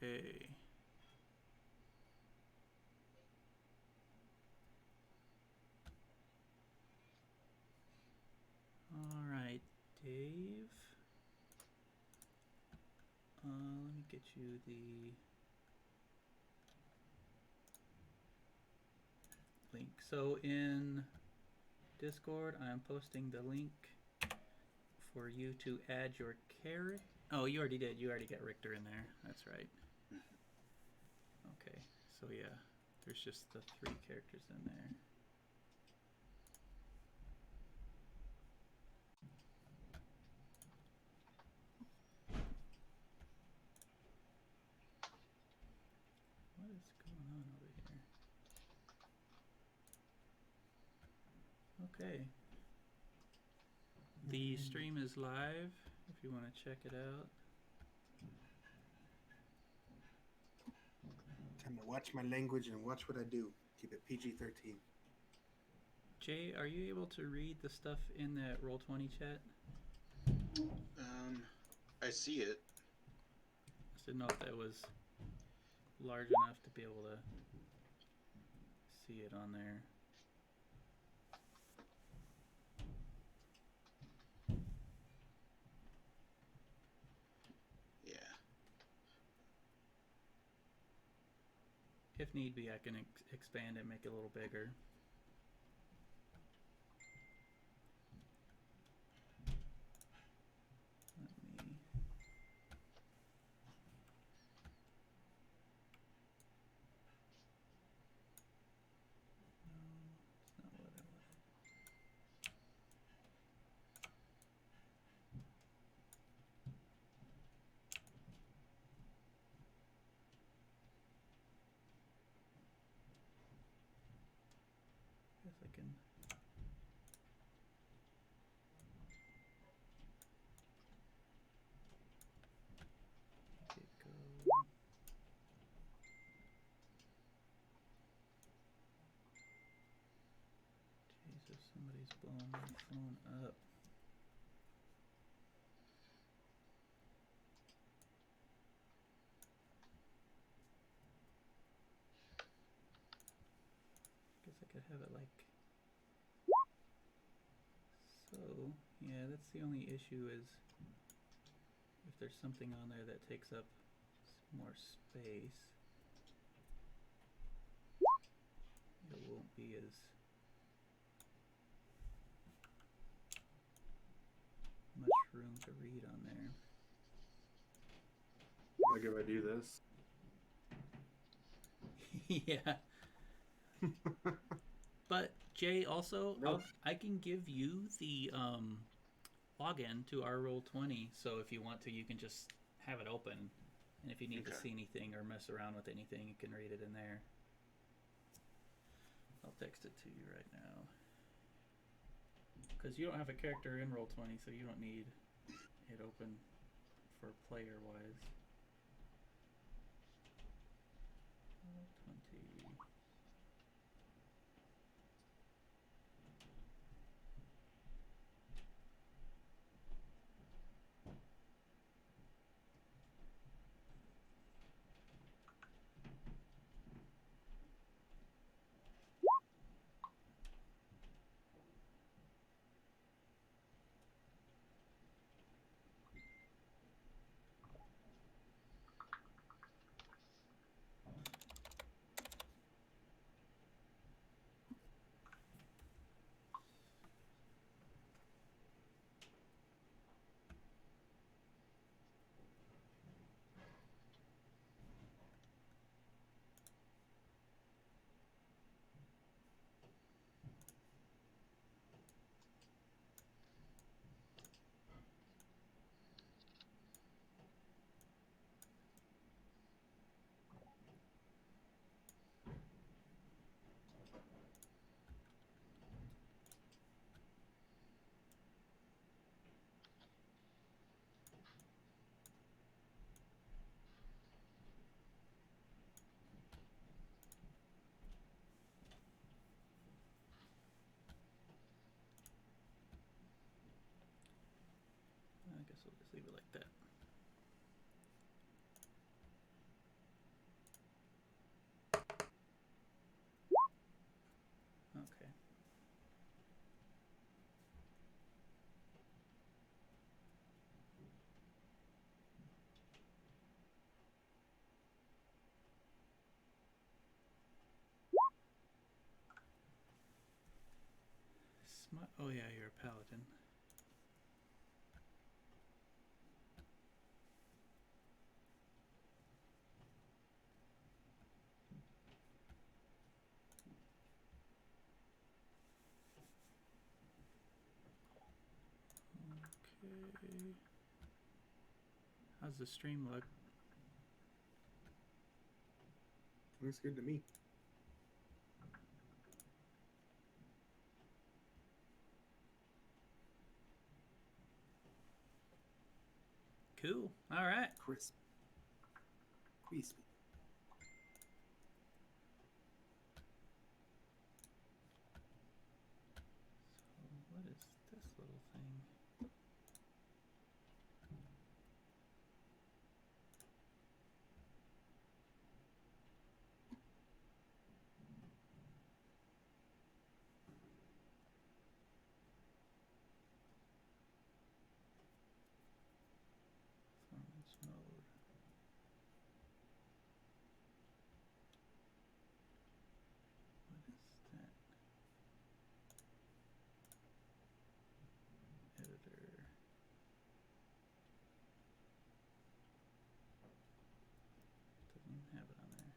Okay. All right, Dave. Let me get you the link. So in Discord, I'm posting the link for you to add your character. Oh, you already did. You already got Richter in there. That's right. Okay, so yeah, there's just the 3 characters in there. What is going on over here? Okay. The stream is live if you want to check it out. Time to watch my language and watch what I do. Keep it PG-13. Jay, are you able to read the stuff in that Roll20 chat? I see it. Just didn't know if that was large enough to be able to see it on there. Yeah. If need be, I can expand it, make it a little bigger. Let me... No, it's not what I wanted. Guess I can... make it go... Jesus, somebody's blowing my phone up. Guess I could have it like... So, yeah, that's the only issue is if there's something on there that takes up more space, it won't be as much room to read on there. Like if I do this. Yeah. But Jay, also, Nope. I can give you the login to our Roll20, so if you want to, you can just have it open, and if you need to see anything or mess around with anything, you can read it in there. I'll text it to you right now. Because you don't have a character in Roll20, so you don't need it open for player-wise. Roll20. I guess we'll just leave it like that. What? Oh yeah, you're a paladin. Okay. How's the stream look? Looks good to me. Cool. All right. Crisp. Crispy. So what is this little thing? Performance mode. What is that? Editor. Doesn't even have it on there.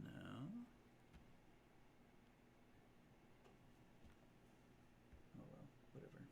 No. Oh well, whatever.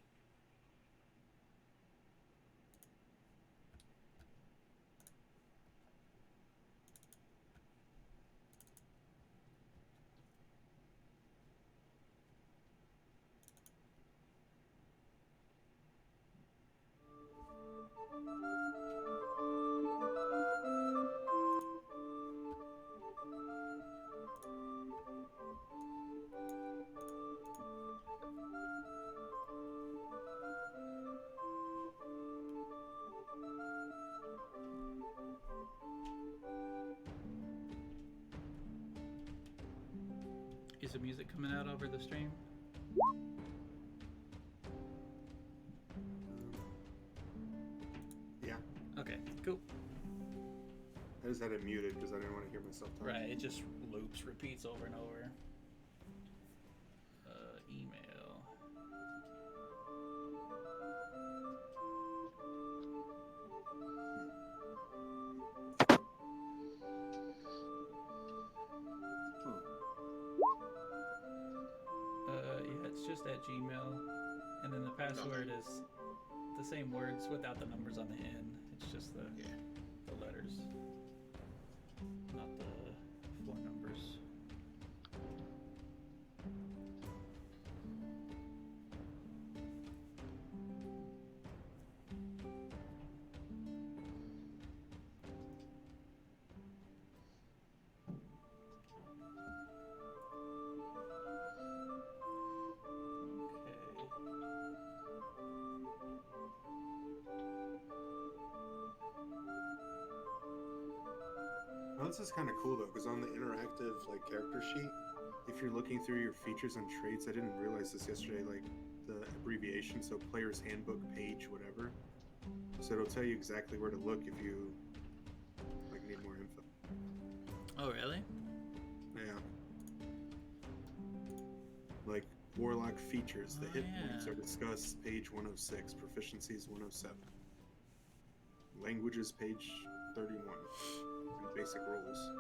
Is the music coming out over the stream? Yeah. Okay, cool. I just had it muted because I didn't want to hear myself talk. Right, it just loops, repeats over and over. Email. Yeah, it's just at Gmail, and then the password is the same words without the numbers on the end. It's just the letters, not the 4 numbers. Well, this is kind of cool though, because on the interactive like character sheet, if you're looking through your features and traits, I didn't realize this yesterday, like the abbreviation, so player's handbook page, whatever. So it'll tell you exactly where to look if you like need more info. Oh, really? Yeah. Like Warlock features, the hit points are discussed, page 106, proficiencies 107. Languages, page 31. And basic rules.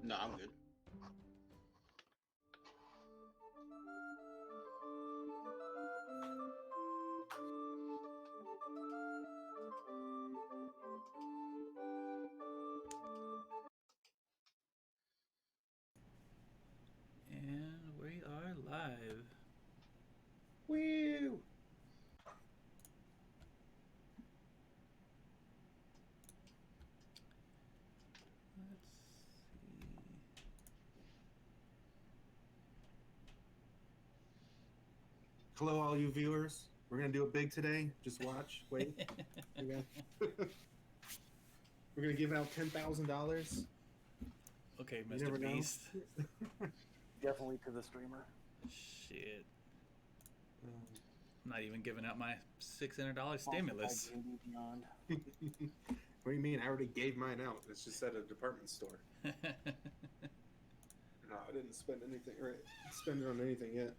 No, I'm good. And we are live. Woo! Let's see. Hello, all you viewers. We're gonna do it big today. Just watch. Wait. We're gonna give out $10,000. Okay, You never Mr. know. Beast. Definitely to the streamer. Shit. I'm not even giving out my $600 stimulus. Beyond. What do you mean? I already gave mine out. It's just at a department store. No, I didn't spend anything or spend it on anything yet.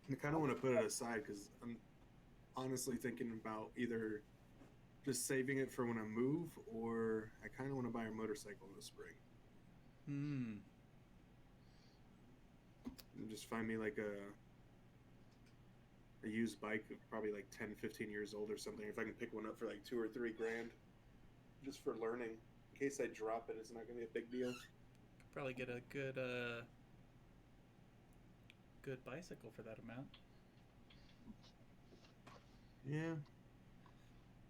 I kind of want to put it aside because I'm honestly thinking about either just saving it for when I move, or I kind of want to buy a motorcycle in the spring. And just find me like a used bike, probably like 10, 15 years old or something. If I can pick one up for like $2 or $3 grand, just for learning. In case I drop it, it's not going to be a big deal. Could probably get a good bicycle for that amount. Yeah.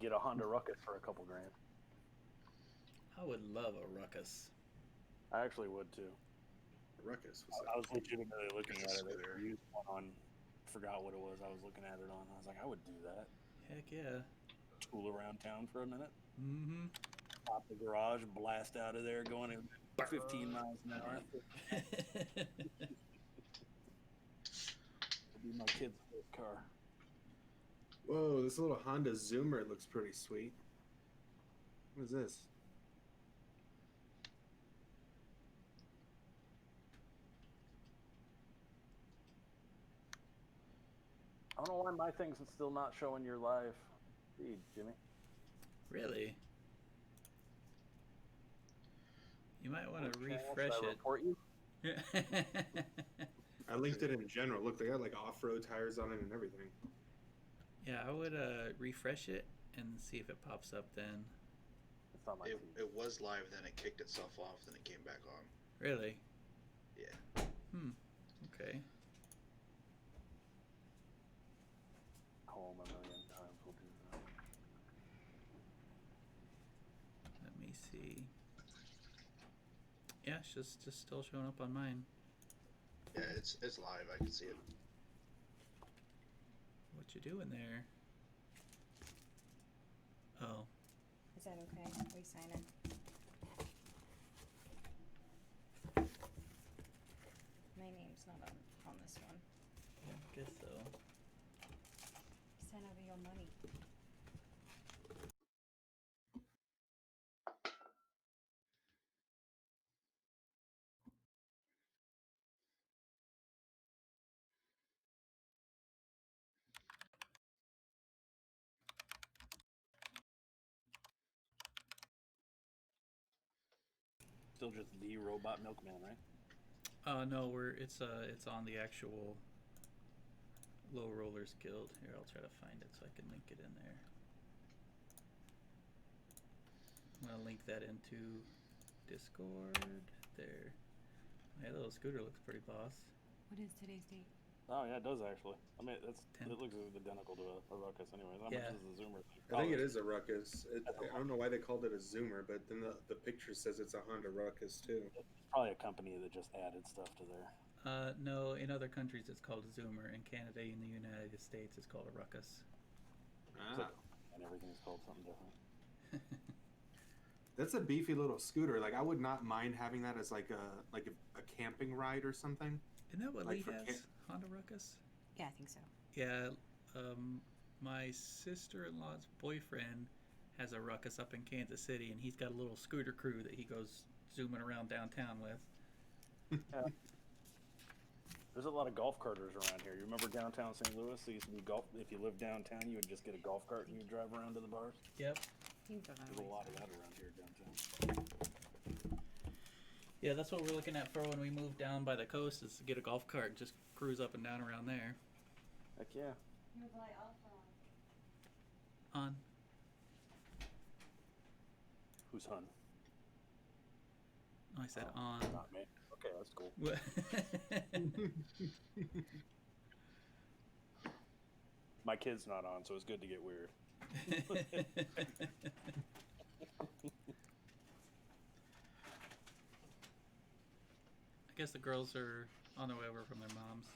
Get a Honda Ruckus for a couple grand. I would love a ruckus. I actually would too. Ruckus. I was legitimately looking at it. Scooter. I used one on, forgot what it was. I was looking at it on. I was like, I would do that. Heck yeah. Tool around town for a minute. Mm-hmm. Pop the garage, blast out of there, going at 15 miles an hour. It'll be my kid's first car. Whoa, this little Honda Zoomer looks pretty sweet. What is this? I don't know why my thing's still not showing your live feed, Jimmy. Really? You might want to refresh Should I it. report you? I linked it in general. Look, they got like off-road tires on it and everything. Yeah, I would refresh it and see if it pops up then. It's not my It, feed. it was live, then it kicked itself off, then it came back on. Really? Yeah. Okay. Call him a million times. We'll do that. Let me see. Yeah, it's just still showing up on mine. Yeah, it's live. I can see it. What you doing there? Oh. Is that okay? We sign it. My name's not on this one. Yeah, I guess so. Sign over your money. Still just the Robot Milkman, right? No, it's on the actual Low Rollers Guild. Here, I'll try to find it so I can link it in there. I'm gonna link that into Discord. There. Yeah, that little scooter looks pretty boss. What is today's date? Oh yeah, it does actually. I mean, it Ten. looks identical to a Ruckus anyway. How Yeah. much is the Zoomer thing? I think it is a Ruckus. I don't know why they called it a Zoomer, but then the picture says it's a Honda Ruckus too. It's probably a company that just added stuff to their. No, in other countries it's called a Zoomer. In Canada, in the United States, it's called a Ruckus. Ah. And everything's called something different. That's a beefy little scooter. Like I would not mind having that as like a camping ride or something. Isn't that what Like Lee for has? Honda Ruckus? Yeah, I think so. Yeah, my sister-in-law's boyfriend has a Ruckus up in Kansas City, and he's got a little scooter crew that he goes zooming around downtown with. Yeah. There's a lot of golf carters around here. You remember downtown St. Louis? There used to be golf. If you lived downtown, you would just get a golf cart and you'd drive around to the bars. Yep. You can go that There's a way. lot of that around here downtown. Yeah, that's what we're looking at for when we move down by the coast. Is to get a golf cart, just cruise up and down around there. Heck yeah. On. Who's hun? Oh, I said Oh, on. Not me. Okay, that's cool. My kid's not on, so it's good to get weird. I guess the girls are on their way over from their moms.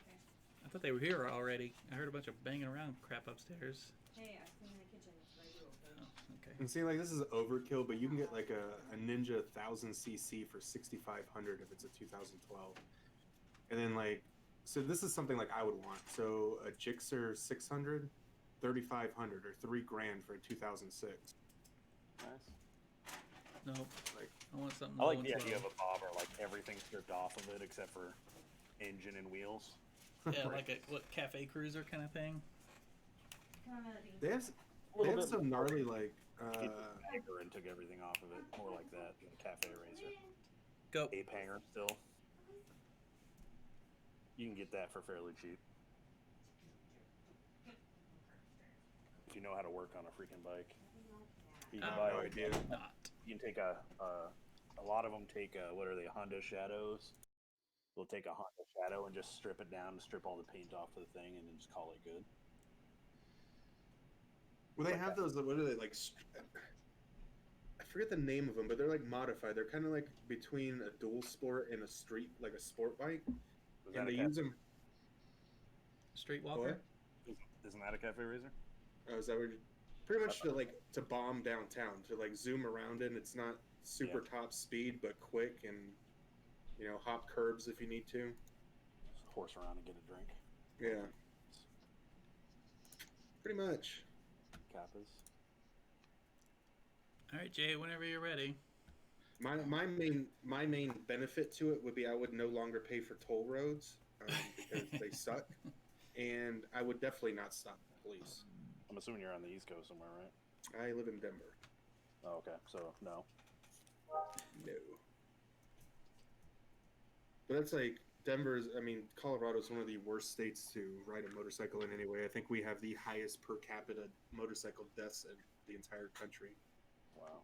Okay. I thought they were here already. I heard a bunch of banging around crap upstairs. Hey, I was cleaning the kitchen. That's what I do. Oh, okay. And see, like this is overkill, but you can get like a Ninja 1000cc for 6,500 if it's a 2012. And then like, so this is something like I would want. So a Gixxer 600, 3,500 or $3,000 for a 2006. Nice. Nope. Like, I want something. I like low the and idea of slow. a bobber, like everything's stripped off of it except for engine and wheels. Yeah, like a cafe cruiser kind of thing. Come on, Melody. they have A they little have bit some gnarly like hanger and took everything off of it, more like that than a cafe razor. Go. Ape hanger still. You can get that for fairly cheap if you know how to work on a freaking bike. You can buy. no idea. Not. You can take a lot of them take what are they, Honda Shadows? They'll take a Honda Shadow and just strip it down, strip all the paint off of the thing, and then just call it good. Well, they have those. What are they like? I forget the name of them, but they're like modified. They're kind of like between a dual sport and a street, like a sport bike. Was And that they a use them. Streetwalker. Isn't that a cafe razor? Oh, is that what? Pretty much to bomb downtown, to like zoom around it. It's not super top speed, but quick and hop curbs if you need to. Just horse around and get a drink. Yeah. Pretty much. Kappas. All right, Jay. Whenever you're ready. My main benefit to it would be I would no longer pay for toll roads because they suck, and I would definitely not stop the police. I'm assuming you're on the East Coast somewhere, right? I live in Denver. Oh, okay. So no. No. But that's like Denver's. I mean, Colorado's one of the worst states to ride a motorcycle in anyway. I think we have the highest per capita motorcycle deaths in the entire country. Wow.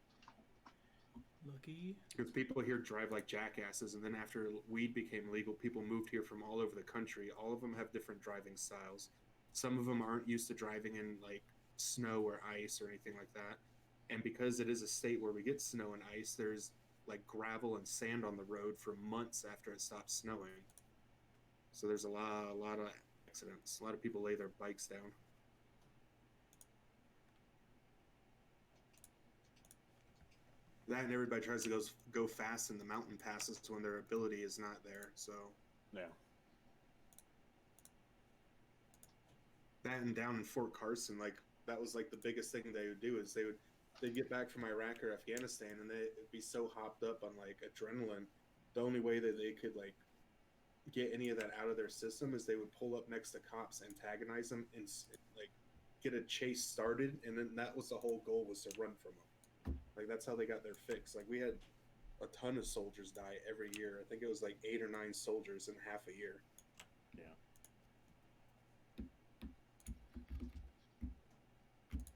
Lucky. Because people here drive like jackasses, and then after weed became legal, people moved here from all over the country. All of them have different driving styles. Some of them aren't used to driving in like snow or ice or anything like that. And because it is a state where we get snow and ice, there's like gravel and sand on the road for months after it stops snowing. So there's a lot of accidents. A lot of people lay their bikes down. That and everybody tries to go fast in the mountain passes when their ability is not there. So Yeah. that and down in Fort Carson, like that was like the biggest thing they would do is they'd get back from Iraq or Afghanistan and they'd be so hopped up on like adrenaline. The only way that they could like get any of that out of their system is they would pull up next to cops, antagonize them, and like get a chase started, and then that was the whole goal, was to run from them. Like that's how they got their fix. Like we had a ton of soldiers die every year. I think it was like 8 or 9 soldiers in half a year. Yeah.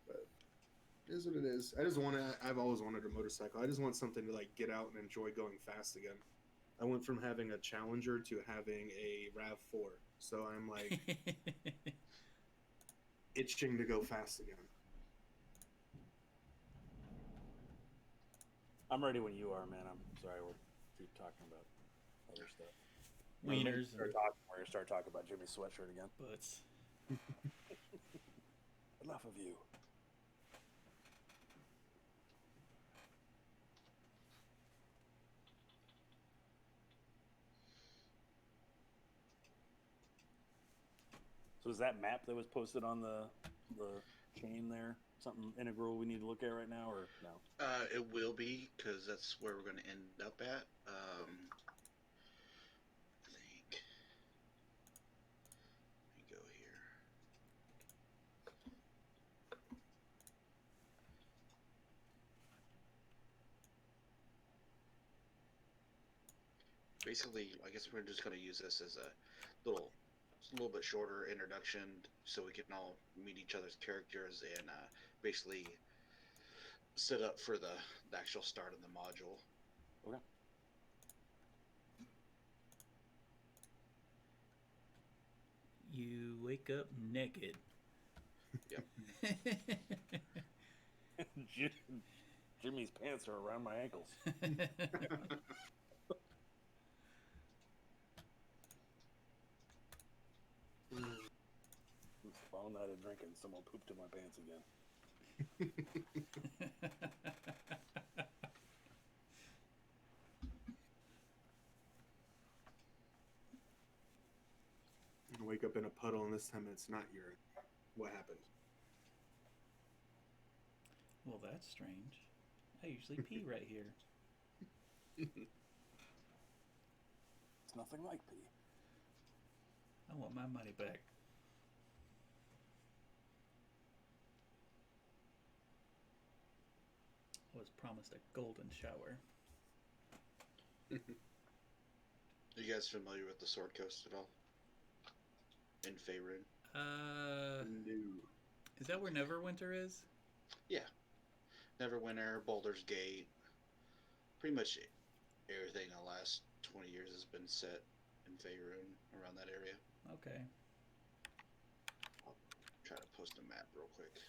But it is what it is. I've always wanted a motorcycle. I just want something to like get out and enjoy going fast again. I went from having a Challenger to having a RAV4. So I'm like itching to go fast again. I'm ready when you are, man. I'm sorry we'll keep talking about other stuff. Wieners We're gonna start talking about Jimmy's sweatshirt again. and butts. Enough of you. So is that map that was posted on the chain there something integral we need to look at right now, or no? It will be, because that's where we're going to end up at. I think. Let me go here. basically, I guess we're just gonna use this as a little bit shorter introduction, so we can all meet each other's characters and basically set up for the actual start of the module. Okay. You wake up naked. Yep. Jimmy's pants are around my ankles. It's a long night of drinking. Someone pooped in my pants again. I wake up in a puddle, and this time it's not urine. What happened? Well, that's strange. I usually pee right here. It's nothing like pee. I want my money back. I was promised a golden shower. Are you guys familiar with the Sword Coast at all? In Faerun? No. Is that where Neverwinter is? Yeah. Neverwinter, Baldur's Gate. Pretty much everything in the last 20 years has been set in Faerun, around that area. Okay. I'll try to post a map real quick.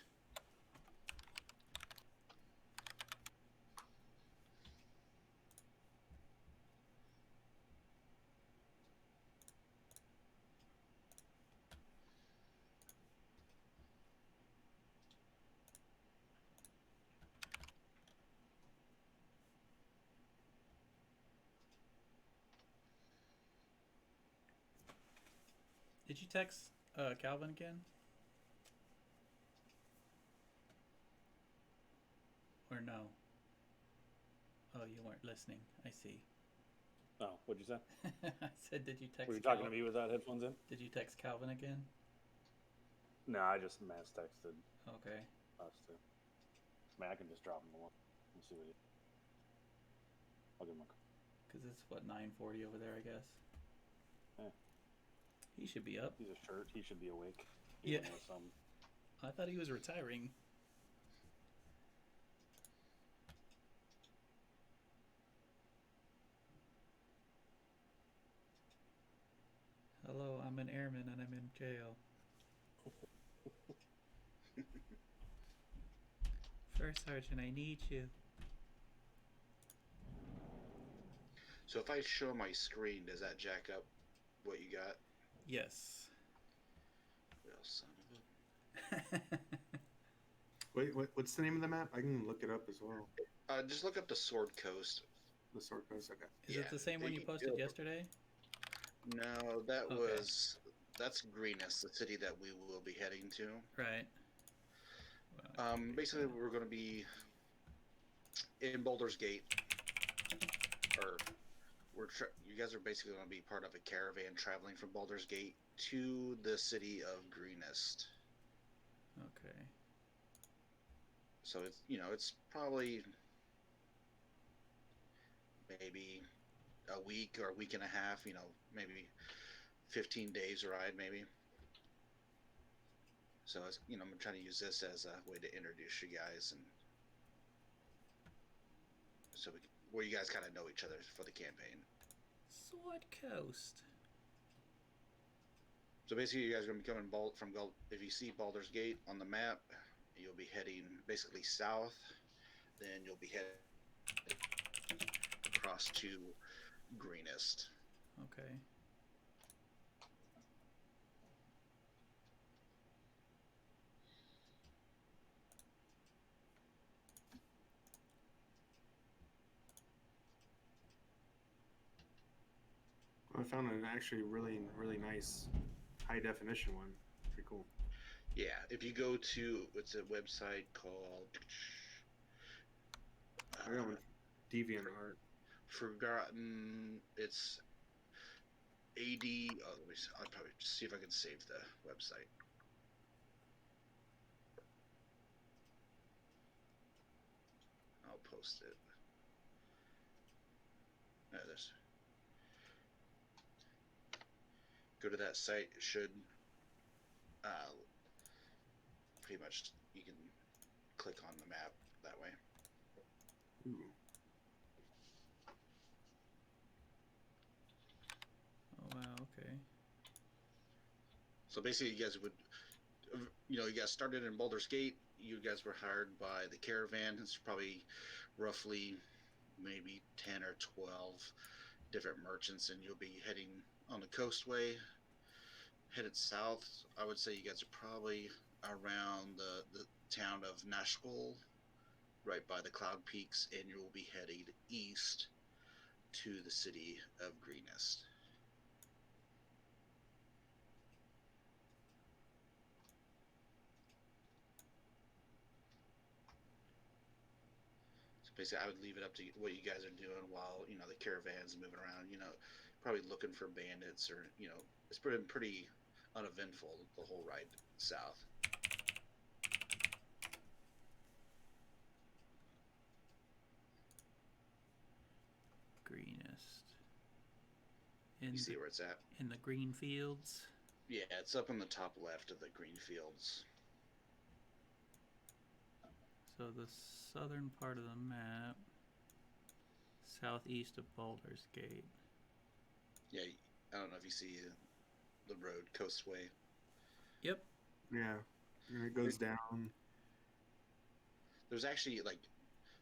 Did you text Calvin again? Or no? Oh, you weren't listening. I see. Oh, what'd you say? I said, did you text? Were you talking to me without headphones in? Did you text Calvin again? No, I just mass texted Okay. us two. I mean, I can just drop him a one and see what he. I'll give him a call. Because it's what, 9:40 over there, I guess. Yeah. He should be up. He's a shirt. He should be awake. Yeah. Even with some. I thought he was retiring. Hello, I'm an airman and I'm in jail. First Sergeant, I need you. So if I show my screen, does that jack up what you got? Yes. Well, son of a... Wait, what's the name of the map? I can look it up as well. Just look up the Sword Coast. The Sword Coast, okay. Is it the same one you posted yesterday? No, that Okay. that's Greenest, the city that we will be heading to. Right. Well, Basically, we're going to be in Baldur's Gate, or you guys are basically going to be part of a caravan traveling from Baldur's Gate to the city of Greenest. Okay. So it's probably maybe a week or a week and a half, maybe 15 days ride, maybe. So I'm trying to use this as a way to introduce you guys, and so where you guys kind of know each other for the campaign. Sword Coast. So basically, you guys are going to be coming from if you see Baldur's Gate on the map, you'll be heading basically south. Then you'll be heading across to Greenest. Okay. I found an actually really, really nice high definition one. Pretty cool. Yeah, if you go to it's a website called I got one. DeviantArt. Forgotten. It's AD. Oh, let me see. I'll probably just see if I can save the website. I'll post it. There's go to that site, it should pretty much you can click on the map that way. Ooh. Oh wow, okay. So basically, you guys would, you know, you guys started in Baldur's Gate. You guys were hired by the caravan. It's probably roughly maybe 10 or 12 different merchants, and you'll be heading on the coastway, headed south. I would say you guys are probably around the town of Nashkel, right by the Cloud Peaks, and you will be heading east to the city of Greenest. So basically, I would leave it up to what you guys are doing while, you know, the caravan's moving around. You know, probably looking for bandits, or, you know, it's been pretty uneventful the whole ride south. Greenest. In You see the, where it's at? in the green fields. Yeah, it's up on the top left of the green fields. So the southern part of the map, southeast of Baldur's Gate. Yeah, I don't know if you see the road coastway. Yep. Yeah. And it goes down. There's actually like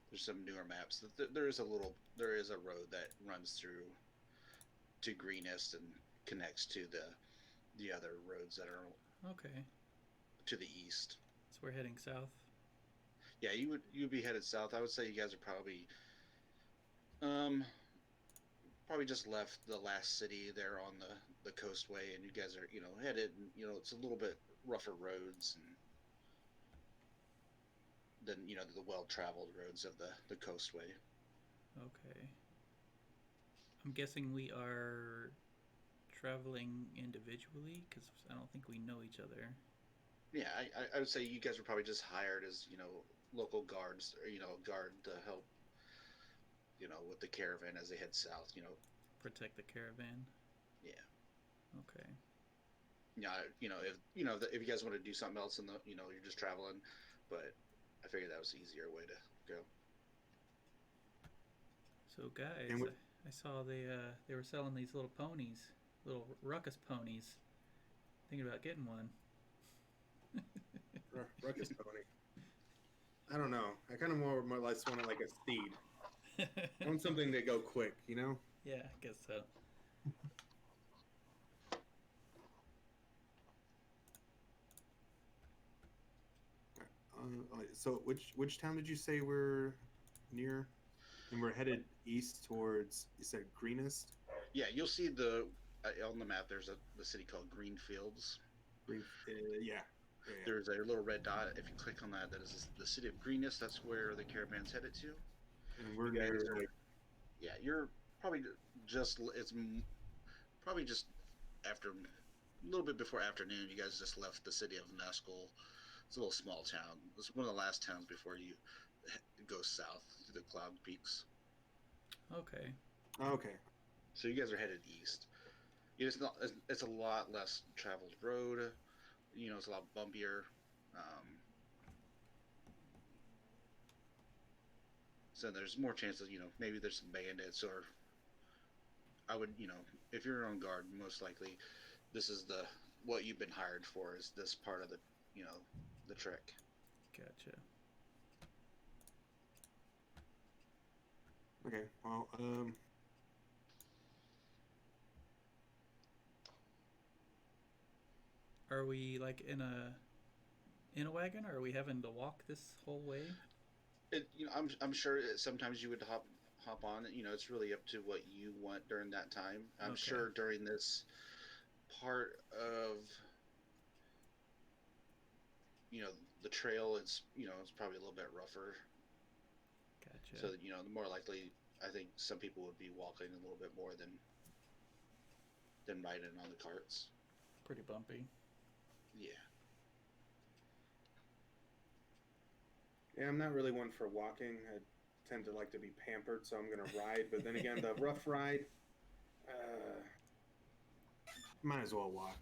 there's some newer maps. There is a road that runs through to Greenest and connects to the other roads that are Okay. to the east. So we're heading south. Yeah, you'd be headed south. I would say you guys are probably probably just left the last city there on the coastway, and you guys are, you know, headed, and, you know, it's a little bit rougher roads and than, you know, the well-traveled roads of the coastway. Okay. I'm guessing we are traveling individually because I don't think we know each other. Yeah, I would say you guys were probably just hired as, you know, local guards, or, you know, guard to help, you know, with the caravan as they head south, you know. Protect the caravan. Yeah. Okay. Yeah, if you guys want to do something else in the, you know, you're just traveling, but I figured that was the easier way to go. So guys, And I saw they were selling these little ponies, little ruckus ponies. Thinking about getting one. Ruckus pony. I don't know. I kind of more or less want it like a steed. I want something to go quick, you know? Yeah, I guess so. So which town did you say we're near? And we're headed east towards, you said Greenest? Yeah, you'll see on the map. There's the city called Greenfields. Yeah. There's a little red dot. If you click on that, that is the city of Greenest. That's where the caravan's headed to. And we're You guys near. are- Yeah, you're probably it's probably just after a little bit before afternoon. You guys just left the city of Nashkel. It's a little small town. It's one of the last towns before you go south to the Cloud Peaks. Okay. Okay. So you guys are headed east. It's a lot less traveled road. You know, it's a lot bumpier. So there's more chances, you know, maybe there's some bandits, or I would, you know, if you're on guard, most likely this is what you've been hired for, is this part of the, you know, the trick. Gotcha. Okay. Well, Are we like in a wagon, or are we having to walk this whole way? You know, I'm sure sometimes you would hop on. You know, it's really up to what you want during that time. I'm Okay. sure during this part of, you know, the trail, it's probably a little bit rougher. Gotcha. So, you know, the more likely, I think some people would be walking a little bit more than riding on the carts. Pretty bumpy. Yeah. yeah, I'm not really one for walking. I tend to like to be pampered, so I'm gonna ride. But then again, the rough ride, Might as well walk.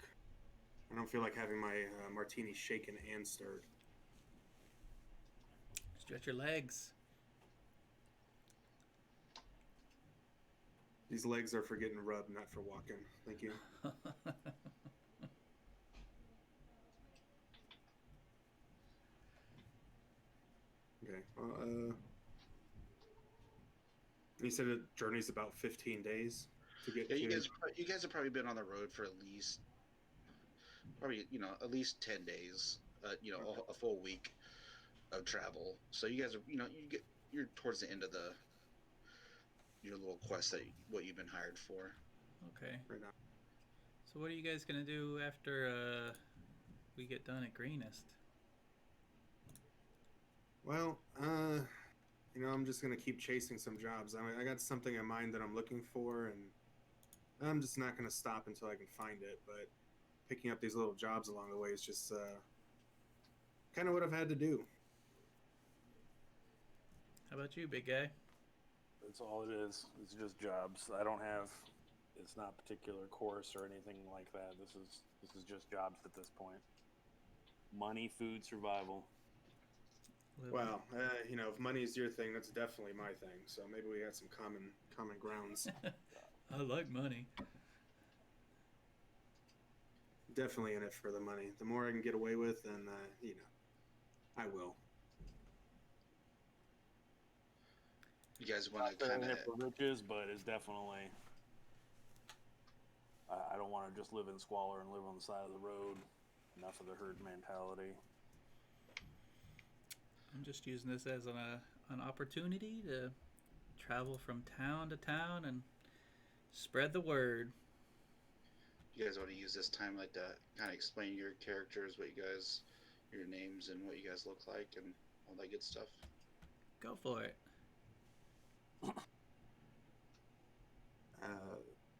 I don't feel like having my martini shaken and stirred. Stretch your legs. These legs are for getting rubbed, not for walking. Thank you. Okay. You said the journey's about 15 days to get Yeah, to. you guys have probably been on the road for at least at least 10 days. A full week of travel. So you guys are you're towards the end of your little quest that what you've been hired for. Okay. Right now. So what are you guys gonna do after we get done at Greenest? Well, I'm just gonna keep chasing some jobs. I mean, I got something in mind that I'm looking for, and I'm just not gonna stop until I can find it. But picking up these little jobs along the way is just kind of what I've had to do. How about you, big guy? That's all it is. It's just jobs. I don't have. It's not particular course or anything like that. This is just jobs at this point. Money, food, survival. Well, if money's your thing, that's definitely my thing. So maybe we got some common grounds. I like money. Definitely in it for the money. The more I can get away with, then I will. You guys want Not to kind saying of it for riches, but it's definitely. I don't want to just live in squalor and live on the side of the road. Enough of the herd mentality. I'm just using this as an opportunity to travel from town to town and spread the word. you guys want to use this time like to kind of explain your characters, your names, and what you guys look like, and all that good stuff. Go for it.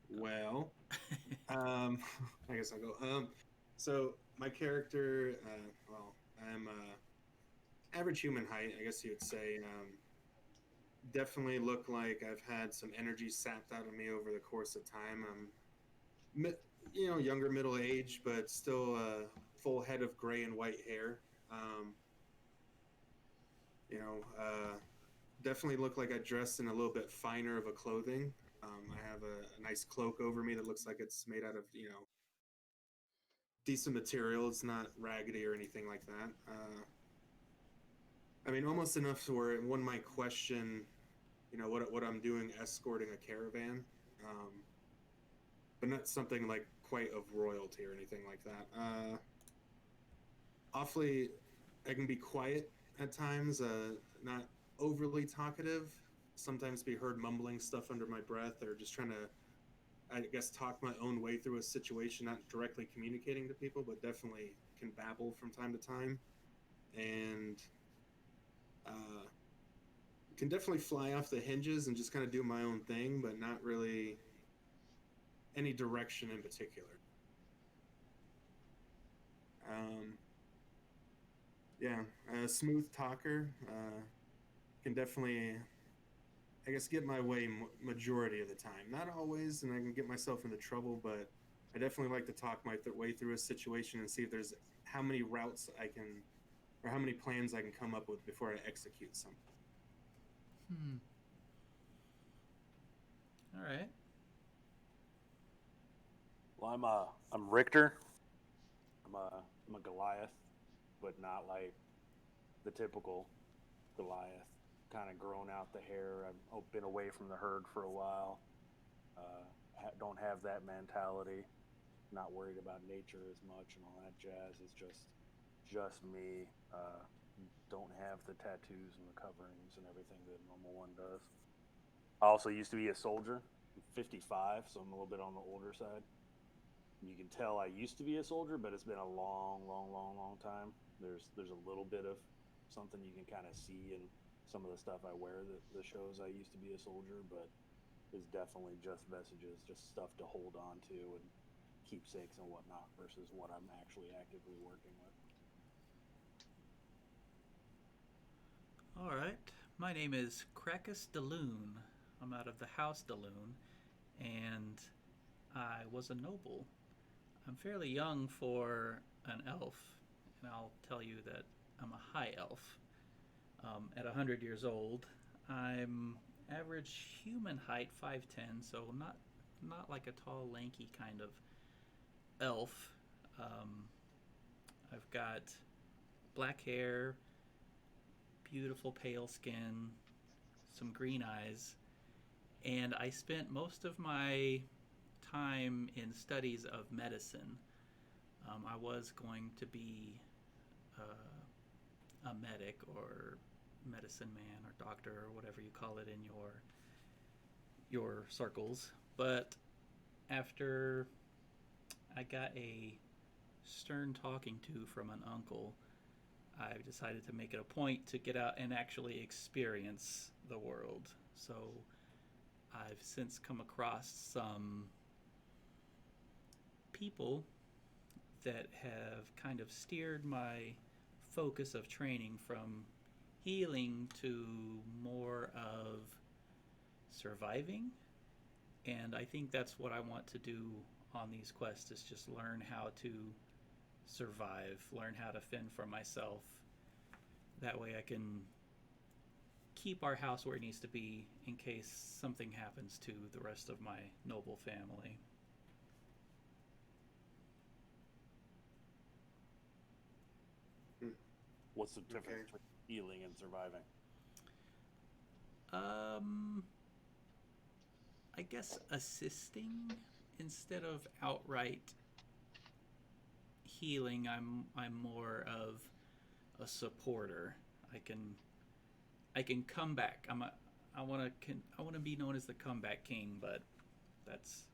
Well, I guess I'll go. So my character, I'm average human height, I guess you would say. Definitely look like I've had some energy sapped out of me over the course of time. I'm, younger middle age, but still a full head of gray and white hair. Definitely look like I dressed in a little bit finer of a clothing. I have a nice cloak over me that looks like it's made out of, decent material. It's not raggedy or anything like that. Almost enough to where one might question, what I'm doing escorting a caravan, but not something like quite of royalty or anything like that. Awfully, I can be quiet at times, not overly talkative. Sometimes be heard mumbling stuff under my breath or just trying to, I guess, talk my own way through a situation, not directly communicating to people, but definitely can babble from time to time. And can definitely fly off the hinges and just kind of do my own thing, but not really any direction in particular. A smooth talker. Can definitely, I guess, get my way majority of the time. Not always, and I can get myself into trouble, but I definitely like to talk my way through a situation and see if there's how many routes I can, or how many plans I can come up with before I execute something. All right. Well, I'm Richter. I'm a Goliath, but not like the typical Goliath. Kind of grown out the hair. I've been away from the herd for a while. Don't have that mentality. Not worried about nature as much and all that jazz. It's just me. Don't have the tattoos and the coverings and everything that a normal one does. I also used to be a soldier. I'm 55, so I'm a little bit on the older side. You can tell I used to be a soldier, but it's been a long time. There's a little bit of something you can kind of see in some of the stuff I wear that the shows I used to be a soldier, but it's definitely just vestiges, just stuff to hold on to and keepsakes and whatnot versus what I'm actually actively working with. All right. My name is Crackus DeLune. I'm out of the House DeLune, and I was a noble I'm fairly young for an elf, and I'll tell you that I'm a high elf. At 100 years old, I'm average human height 5'10", so not like a tall, lanky kind of elf. Um, I've got black hair, beautiful pale skin, some green eyes, and I spent most of my time in studies of medicine. I was going to be a medic or medicine man or doctor or whatever you call it in your circles, but after I got a stern talking to from an uncle, I decided to make it a point to get out and actually experience the world. So I've since come across some people that have kind of steered my focus of training from healing to more of surviving. And I think that's what I want to do on these quests, is just learn how to survive, learn how to fend for myself. That way I can keep our house where it needs to be in case something happens to the rest of my noble family. What's the difference between healing and surviving? I guess assisting instead of outright healing. I'm more of a supporter. I can come back. I want to be known as the comeback king, but that's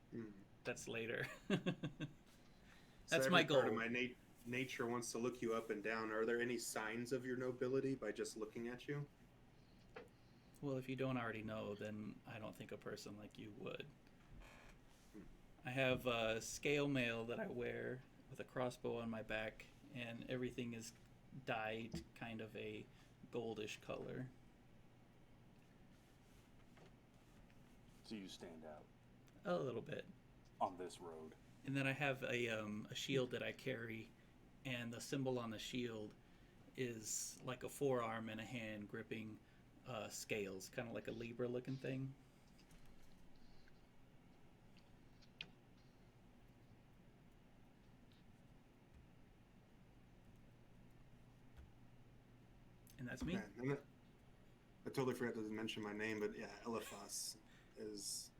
later. That's so my every goal. Part of my nature wants to look you up and down. Are there any signs of your nobility by just looking at you? Well, if you don't already know, then I don't think a person like you would. I have a scale mail that I wear with a crossbow on my back, and everything is dyed kind of a goldish color. So you stand out A little bit. on this road. And then I have a shield that I carry, and the symbol on the shield is like a forearm and a hand gripping scales, kind of like a Libra looking thing. And that's me. Okay. And I totally forgot to mention my name, but yeah, Eliphas is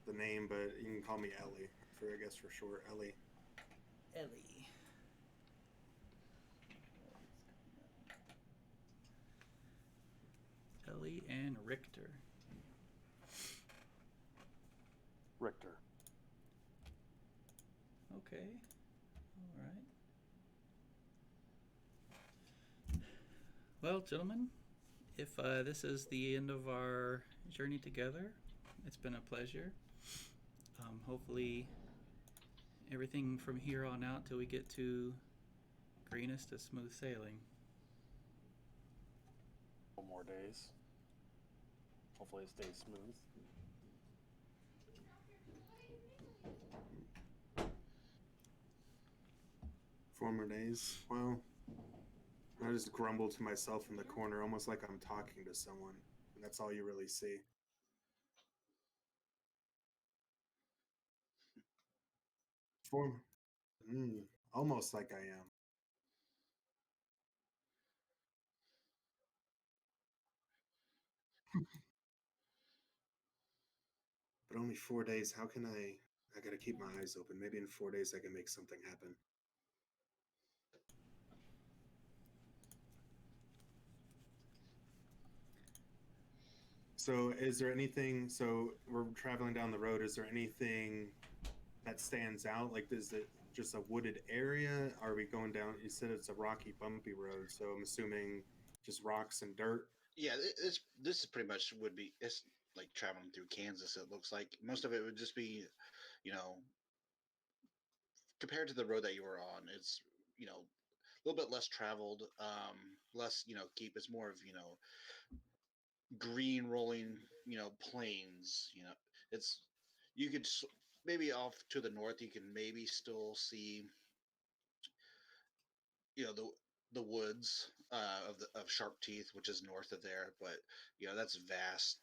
the name, but you can call me Ellie, I guess for short, Ellie. Ellie. Ellie and Richter. Richter. Okay. All right. Well, gentlemen, if this is the end of our journey together, it's been a pleasure. Hopefully, everything from here on out till we get to greenest is smooth sailing. 4 more days. Hopefully it stays smooth. Former days. Well, I just grumble to myself in the corner, almost like I'm talking to someone. And that's all you really see. Almost like I am. But only 4 days. How can I gotta keep my eyes open. Maybe in 4 days I can make something happen. So is there anything, so we're traveling down the road, is there anything that stands out? Like, is it just a wooded area? Are we going down, you said it's a rocky, bumpy road, so I'm assuming just rocks and dirt? Yeah, this is pretty much would be, it's like traveling through Kansas. It looks like most of it would just be, you know, compared to the road that you were on, it's, you know, a little bit less traveled, less, you know, keep. It's more of, you know, green rolling, you know, plains. You know, it's, you could maybe off to the north, you can maybe still see, the woods of Sharp Teeth, which is north of there, but that's vast,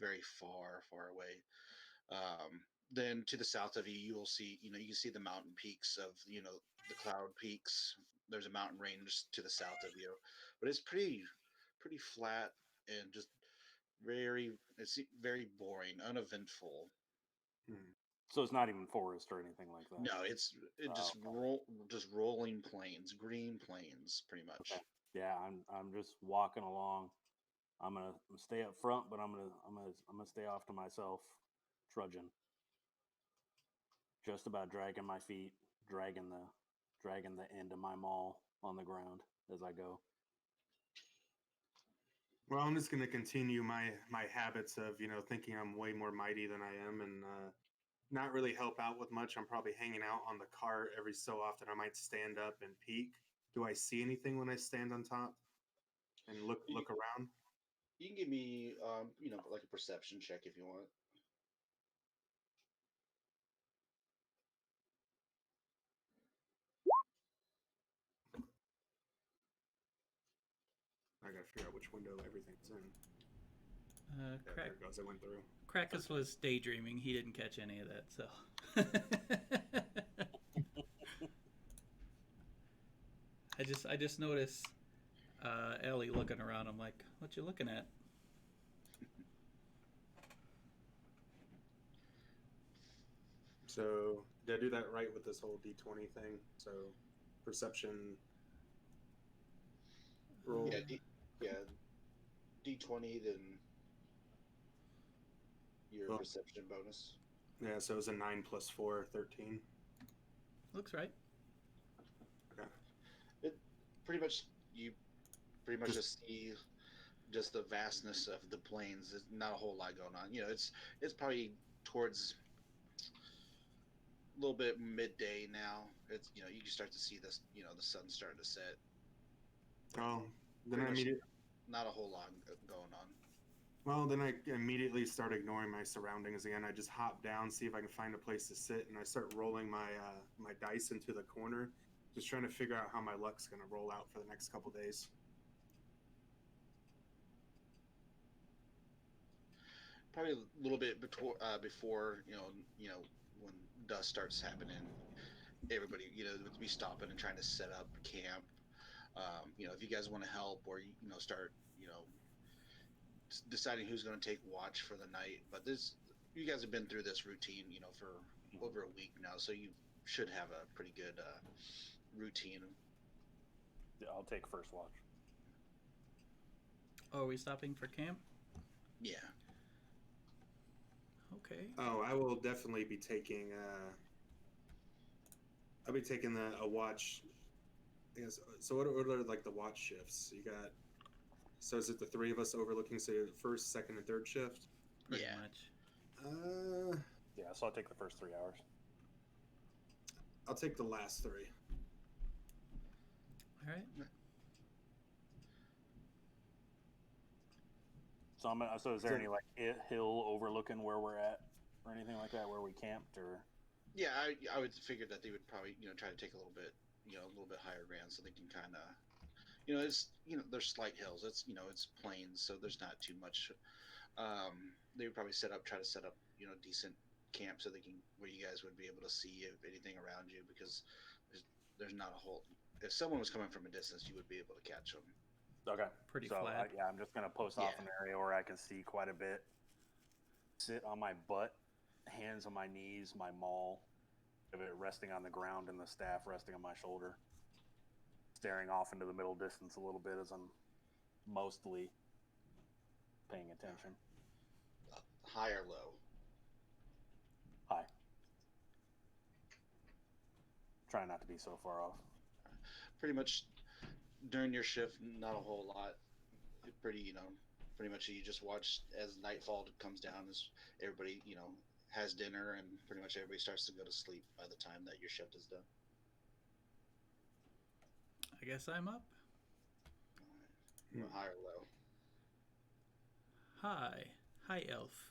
very far away. Then to the south of you, you will see, you can see the mountain peaks of, the cloud peaks. There's a mountain range to the south of you, but it's pretty flat and just it's very boring, uneventful. Hmm. So it's not even forest or anything like that. No, it just okay. just rolling plains, green plains, pretty much. Okay. Yeah, I'm just walking along. I'm gonna stay up front, but I'm gonna stay off to myself, trudging, just about dragging my feet, dragging the end of my maul on the ground as I go. Well, I'm just going to continue my habits of thinking I'm way more mighty than I am, and not really help out with much. I'm probably hanging out on the cart every so often. I might stand up and peek. Do I see anything when I stand on top and You, look around? you can give me, like a perception check if you want. I got to figure out which window everything's in. Yeah, Crack. there it goes. It went through. Crackus was daydreaming. He didn't catch any of that, so. I just noticed Ellie looking around. I'm like, what you looking at? So did I do that right with this whole D20 thing? So perception roll. Yeah, D20, then your Well, perception bonus. yeah, so it was a 9 plus 4, 13. Looks right. Okay. It pretty much you pretty much Just- just see just the vastness of the plains. There's not a whole lot going on. It's probably towards a little bit midday now. It's you can start to see this. The sun starting to set. Oh, then Pretty I much immediately. not a whole lot going on. Well, then I immediately start ignoring my surroundings again. I just hop down, see if I can find a place to sit, and I start rolling my dice into the corner, just trying to figure out how my luck's going to roll out for the next couple days. Probably a little bit before when dust starts happening. Everybody would be stopping and trying to set up camp. If you guys want to help or start deciding who's going to take watch for the night. But you guys have been through this routine, for over a week now, so you should have a pretty good routine. Yeah, I'll take first watch. Oh, are we stopping for camp? Yeah. Okay. Oh, I will definitely be taking. I'll be taking a watch. Yes. So what are like the watch shifts? You got. So is it the three of us overlooking? So the first, second, and third shift? Pretty Yeah. much. Yeah, so I'll take the first 3 hours. I'll take the last three. All right. So is there any like hill overlooking where we're at or anything like that where we camped or? Yeah, I would figure that they would probably try to take a little bit higher ground so they can kind of it's there's slight hills. It's plains, so there's not too much. They would probably try to set up decent camp so they can where you guys would be able to see if anything around you because there's not a whole. If someone was coming from a distance, you would be able to catch them. Okay. Pretty so flat. I'm just gonna post off an area where I can see quite a bit. Sit on my butt, hands on my knees, my maul, of it resting on the ground and the staff resting on my shoulder, staring off into the middle distance a little bit as I'm mostly paying attention. High or low? High. Try not to be so far off. Pretty much during your shift, not a whole lot. Pretty much you just watch as nightfall comes down as everybody has dinner and pretty much everybody starts to go to sleep by the time that your shift is done. I guess I'm up. High or low? Hi, elf.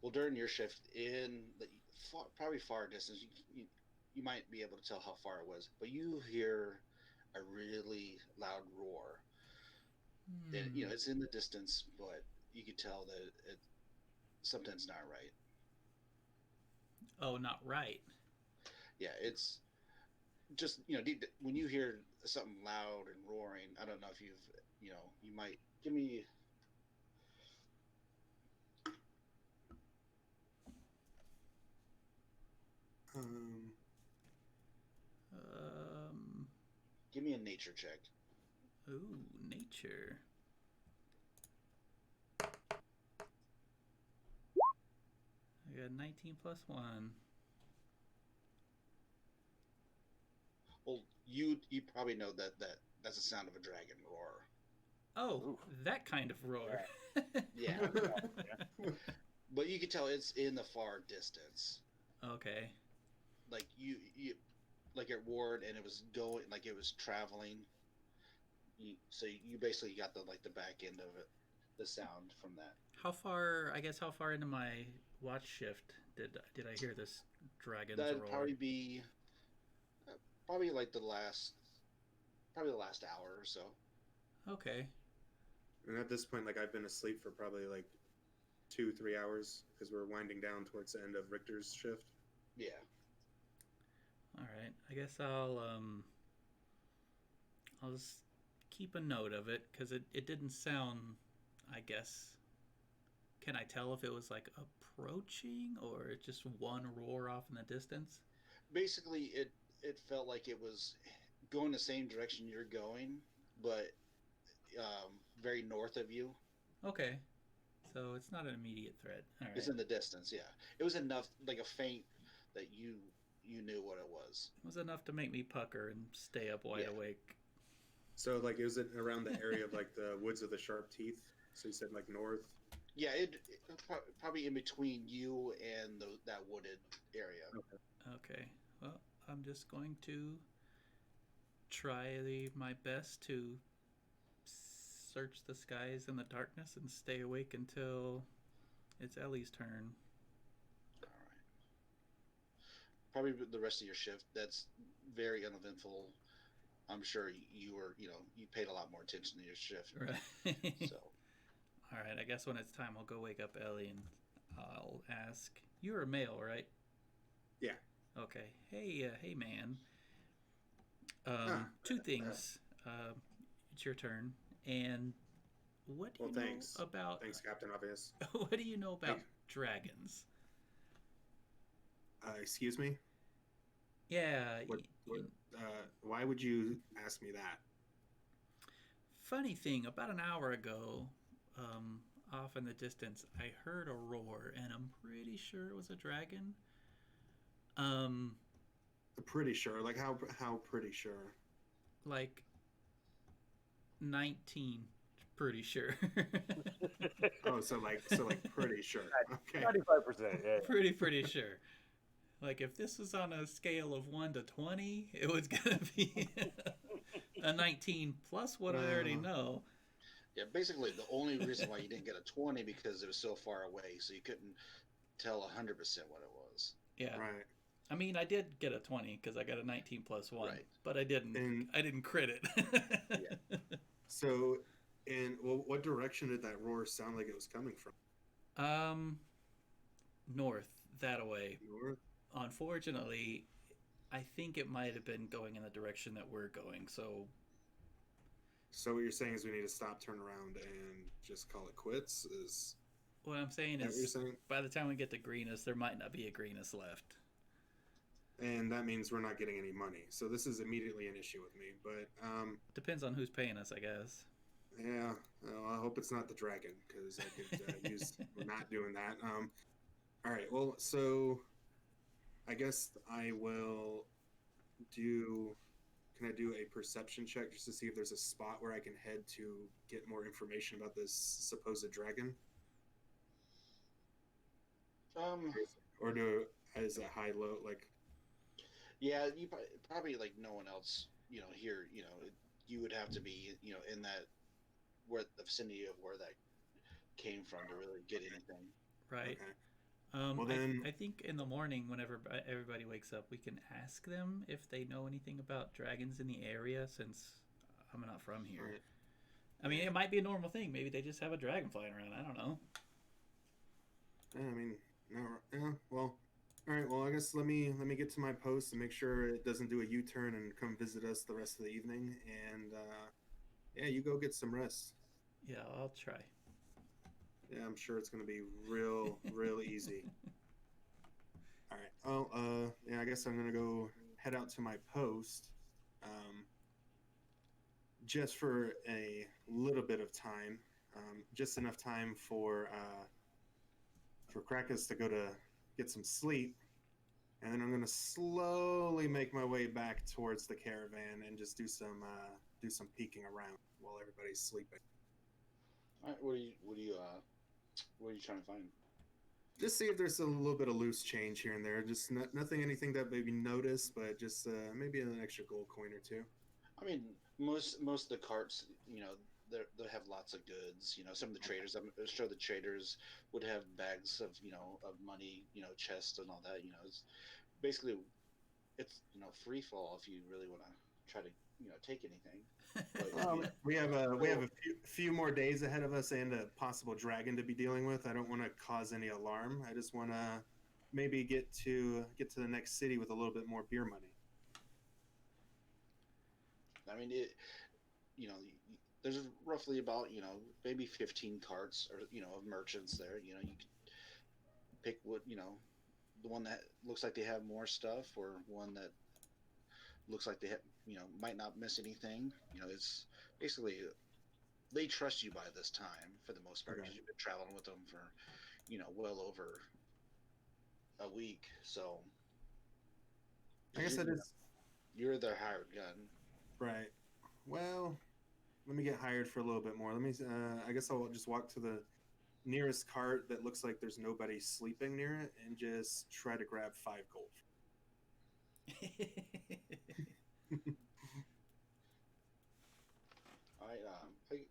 well, during your shift in the probably far distance, you might be able to tell how far it was, but you hear a really loud roar. And, Hmm. it's in the distance, but you could tell that something's not right. Oh, not right. Yeah, it's just when you hear something loud and roaring. I don't know if you might give me. Um, Um. Give me a nature check. Ooh, nature. I got 19 plus one. Well, you probably know that's the sound of a dragon roar. Oh, Oof. that kind of roar. Yeah, but you can tell it's in the far distance. Okay. Like you like it roared and it was going like it was traveling. So you basically got the back end of it, the sound from that. How far? I guess how far into my watch shift did I hear this dragon's That'd roar? probably be probably like probably the last hour or so. Okay. and at this point, like I've been asleep for probably like 2-3 hours because we're winding down towards the end of Richter's shift. Yeah. All right. I guess I'll just keep a note of it because it didn't sound. I guess. Can I tell if it was like approaching or just one roar off in the distance? Basically, it felt like it was going the same direction you're going, but very north of you. Okay. So it's not an immediate threat. All It's right. in the distance. Yeah, it was enough, like a faint, that you knew what it was. It was enough to make me pucker and stay up wide Yeah. awake. So like, is it around the area of like the woods of the sharp teeth? So you said like north. Yeah, probably in between you and that wooded area. Okay. Well, I'm just going to try my best to search the skies in the darkness and stay awake until it's Ellie's turn. All right. Probably the rest of your shift. That's very uneventful. I'm sure you were, you paid a lot more attention to your shift. Right. So, All right. I guess when it's time, I'll go wake up Ellie and I'll ask. You're a male, right? Yeah. Okay. Hey, man. Ah, Two things. It's your turn. And what do well, you know thanks. about? Thanks, Captain Obvious. What do you know about Hey. dragons? Excuse me. Yeah. Why would you ask me that? Funny thing, about an hour ago, off in the distance, I heard a roar, and I'm pretty sure it was a dragon. Um, Pretty sure. Like how pretty sure? like 19, pretty sure. Oh, so like pretty sure. Okay. 95%. Yeah. pretty sure. Like if this was on a scale of 1 to 20, it was gonna be a 19 plus what I already know. yeah, basically the only reason why you didn't get a 20 because it was so far away, so you couldn't tell 100% what it was. Yeah. Right. I mean, I did get a 20 because I got a 19 plus 1, Right. but I didn't. And I didn't crit it. Yeah. so, what direction did that roar sound like it was coming from? North, that way. North. Unfortunately, I think it might have been going in the direction that we're going. So So what you're saying is we need to stop, turn around, and just call it quits? Is what I'm saying that what you're is, saying? by the time we get to Greenus, there might not be a Greenus left. And that means we're not getting any money. So this is immediately an issue with me. But Depends on who's paying us, I guess. yeah, well, I hope it's not the dragon because I could use. We're not doing that. All right. Well, so I guess I will do. Can I do a perception check just to see if there's a spot where I can head to get more information about this supposed dragon? Or do is it high low like? Yeah, you probably like no one else, here, you would have to be, in that where the vicinity of where that came from to really get anything. Right. Okay. Well, then- I think in the morning, whenever everybody wakes up, we can ask them if they know anything about dragons in the area, since I'm not from here. Right. I mean, it might be a normal thing. Maybe they just have a dragon flying around. I don't know. Yeah, I mean, no, yeah. Well, all right. Well, I guess let me get to my post and make sure it doesn't do a U-turn and come visit us the rest of the evening. And yeah, you go get some rest. Yeah, I'll try. Yeah, I'm sure it's gonna be real easy. All right. Oh, yeah. I guess I'm gonna go head out to my post, just for a little bit of time, just enough time for Krakus to go to get some sleep, and then I'm gonna slowly make my way back towards the caravan and just do some peeking around while everybody's sleeping. All right, what are you trying to find? Just see if there's a little bit of loose change here and there. Just nothing, anything that maybe notice, but just maybe an extra gold coin or two. I mean, most of the carts, they have lots of goods. Some of the traders, I'm sure the traders would have bags of of money, chests and all that. It's basically free fall if you really want to try to take anything. But, We have a few more days ahead of us and a possible dragon to be dealing with. I don't want to cause any alarm. I just want to maybe get to the next city with a little bit more beer money. I mean, there's roughly about maybe 15 carts or of merchants there. You could pick what the one that looks like they have more stuff, or one that looks like they have, might not miss anything. It's basically they trust you by this time for the most part, because you've been traveling with them for well over a week. So I guess that is you're their hired gun. right. Well, let me get hired for a little bit more. Let me. I guess I'll just walk to the nearest cart that looks like there's nobody sleeping near it, and just try to grab 5 gold. All right.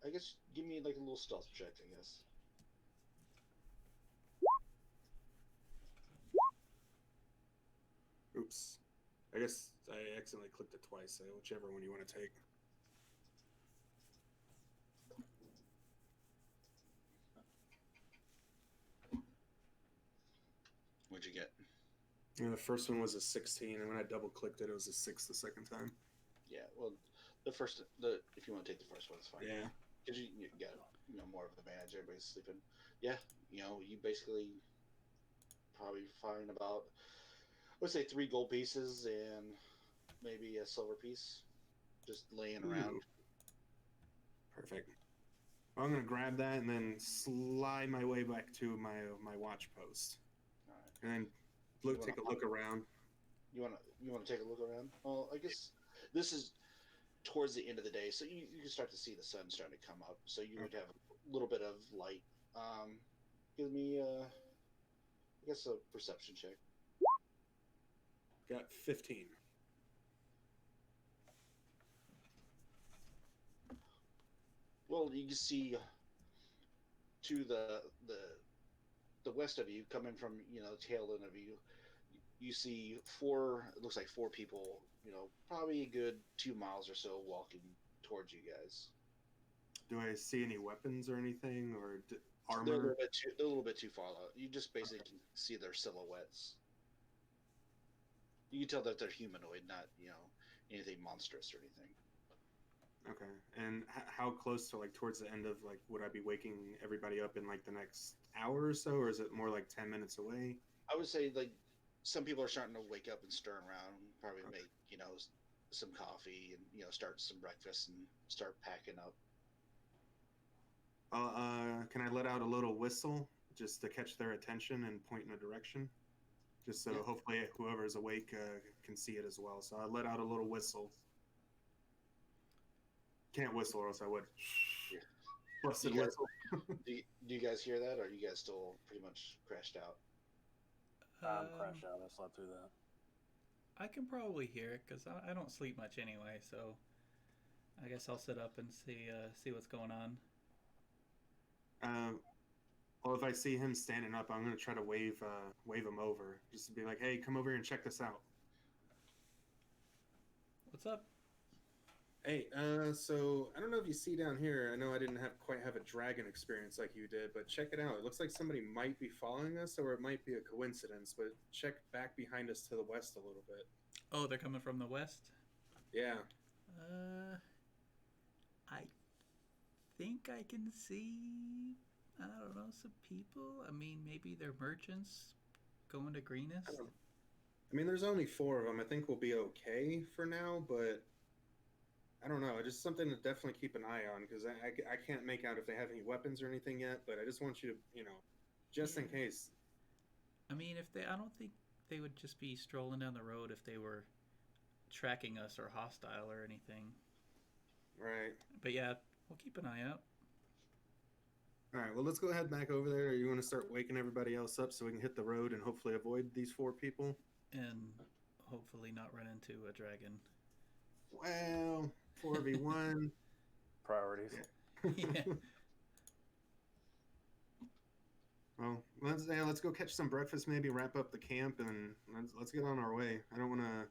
I guess give me like a little stealth check, I guess. Oops. I guess I accidentally clicked it twice, so whichever one you want to take. What'd you get? The first one was a 16, and when I double clicked it, it was a 6 the second time. Yeah. Well, if you want to take the first one, it's fine. Yeah. Because you got more of an advantage. Everybody's sleeping. Yeah. You basically probably find about, let's say, 3 gold pieces and maybe a silver piece just laying around. Ooh. Perfect. Well, I'm gonna grab that and then slide my way back to my watch post, All right. and then take a look around. You want to take a look around? Well, I guess this is towards the end of the day, so you can start to see the sun starting to come up. So you would have a little bit of light. Give me, I guess, a perception check. Got 15. Well, you can see to the west of you, coming from tail end of you, you see 4. It looks like 4 people. Probably a good 2 miles or so walking towards you guys. Do I see any weapons or anything, or armor? They're a little bit too far out. You just basically can see their silhouettes. You can tell that they're humanoid, not anything monstrous or anything. Okay. And how close to, like, towards the end of, like, would I be waking everybody up in, like, the next hour or so, or is it more like 10 minutes away? I would say, like, some people are starting to wake up and stir around, probably make some coffee and start some breakfast and start packing up. Can I let out a little whistle just to catch their attention and point in a direction? Just so hopefully whoever is awake can see it as well. So I let out a little whistle. Can't whistle, or else I would. Yeah. Busted You guys- whistle. Do you guys hear that, or are you guys still pretty much crashed out? I'm crashed out. I slept through that. I can probably hear it because I don't sleep much anyway. So I guess I'll sit up and see what's going on. Well, if I see him standing up, I'm gonna try to wave him over, just to be like, "Hey, come over here and check this out." What's up? Hey, so I don't know if you see down here. I know I didn't quite have a dragon experience like you did, but check it out. It looks like somebody might be following us, or it might be a coincidence. But check back behind us to the west a little bit. Oh, they're coming from the west. Yeah. I think I can see. I don't know, some people. I mean, maybe they're merchants going to Greenest. I mean, there's only 4 of them. I think we'll be okay for now, but I don't know. Just something to definitely keep an eye on, because I can't make out if they have any weapons or anything yet. But I just want you to, just in case. I mean, I don't think they would just be strolling down the road if they were tracking us or hostile or anything. Right. But yeah, we'll keep an eye out. All right. Well, let's go ahead back over there. Or you want to start waking everybody else up so we can hit the road and hopefully avoid these 4 people? And hopefully not run into a dragon. Well, 4v1. Priorities. Yeah. Well, let's go catch some breakfast, maybe wrap up the camp, and let's get on our way. I don't want to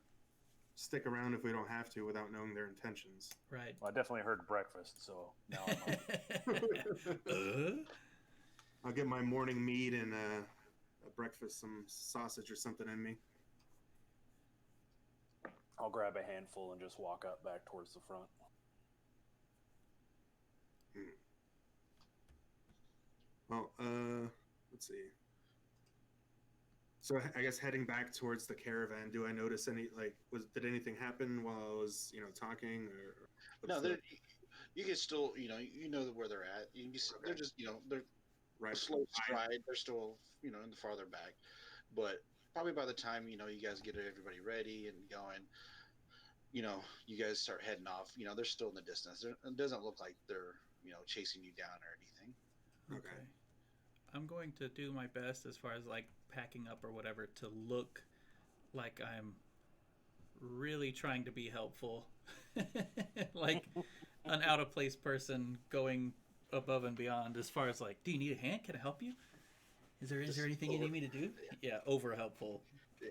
stick around if we don't have to without knowing their intentions. Right. Well, I definitely heard breakfast, so now I'm like, I'll get my morning meat and a breakfast, some sausage or something in me. I'll grab a handful and just walk up back towards the front. Well, let's see. So I guess heading back towards the caravan, do I notice did anything happen while I was, talking or? No, you can still, you know where they're at. They're just, they're right. slow stride. They're still, in the farther back, but probably by the time, you guys get everybody ready and going, you guys start heading off, they're still in the distance. It doesn't look like they're, chasing you down or anything. Okay. I'm going to do my best as far as like packing up or whatever to look like I'm really trying to be helpful. Like an out of place person going above and beyond as far as like, do you need a hand? Can I help you? Is there anything you need me to do? Yeah, over helpful. Yeah.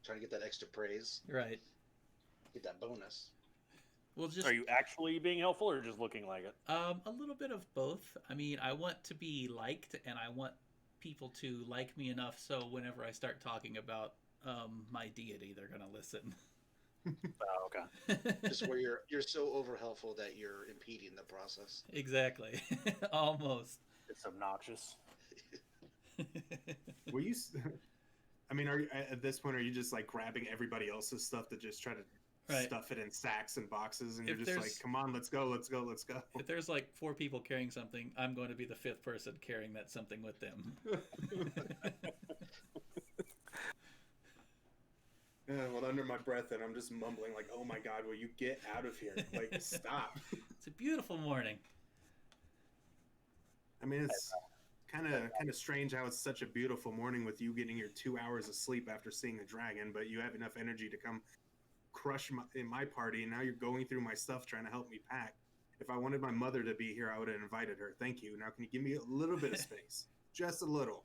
Trying to get that extra praise. Right. Get that bonus. Well, just Are you actually being helpful or just looking like it? a little bit of both. I mean, I want to be liked, and I want people to like me enough so whenever I start talking about my deity, they're gonna listen. Oh, okay. Just where you're so over helpful that you're impeding the process. Exactly. Almost. It's obnoxious. Were you? I mean, are you, at this point, are you just like grabbing everybody else's stuff to just try to stuff it in sacks and boxes, and you're just like, "Come on, let's go, let's go, let's go." If there's like 4 people carrying something, I'm going to be the 5th person carrying that something with them. Yeah, well, under my breath, and I'm just mumbling like, "Oh my God, will you get out of here? Like, stop!" It's a beautiful morning. I mean, it's kind of strange how it's such a beautiful morning with you getting your 2 hours of sleep after seeing a dragon, but you have enough energy to come crush in my party, and now you're going through my stuff trying to help me pack. If I wanted my mother to be here, I would have invited her. Thank you. Now, can you give me a little bit of space? Just a little.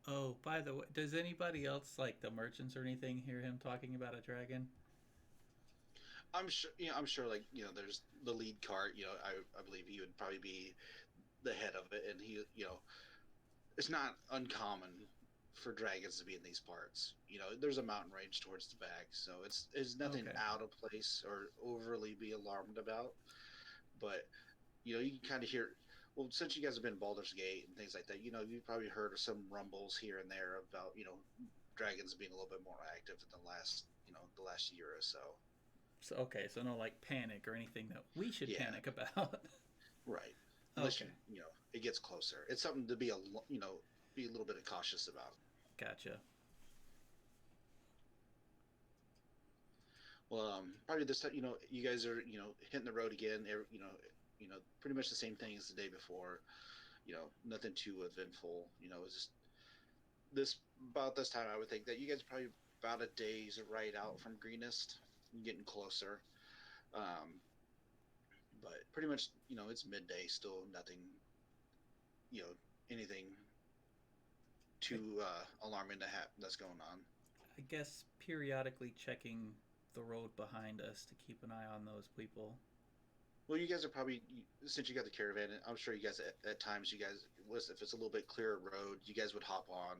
Oh, by the way, does anybody else, like the merchants or anything, hear him talking about a dragon? I'm sure, like, there's the lead cart, I believe he would probably be the head of it, and he, it's not uncommon for dragons to be in these parts. There's a mountain range towards the back, so it's nothing out of place or overly be alarmed about. But you can kind of hear. Well, since you guys have been Baldur's Gate and things like that, you've probably heard of some rumbles here and there about dragons being a little bit more active in the last year or so. So so no like panic or anything that we should panic about. Right. Unless it gets closer. It's something to be a little bit cautious about. Gotcha. Well, probably this time, you guys are, hitting the road again. Pretty much the same thing as the day before. Nothing too eventful. It's just about this time, I would think that you guys are probably about a day's ride out from Greenest, getting closer. But pretty much, it's midday. Still nothing, anything too alarming that's going on. I guess periodically checking the road behind us to keep an eye on those people. Well, you guys are probably since you got the caravan. I'm sure you guys at times you guys listen if it's a little bit clearer road, you guys would hop on,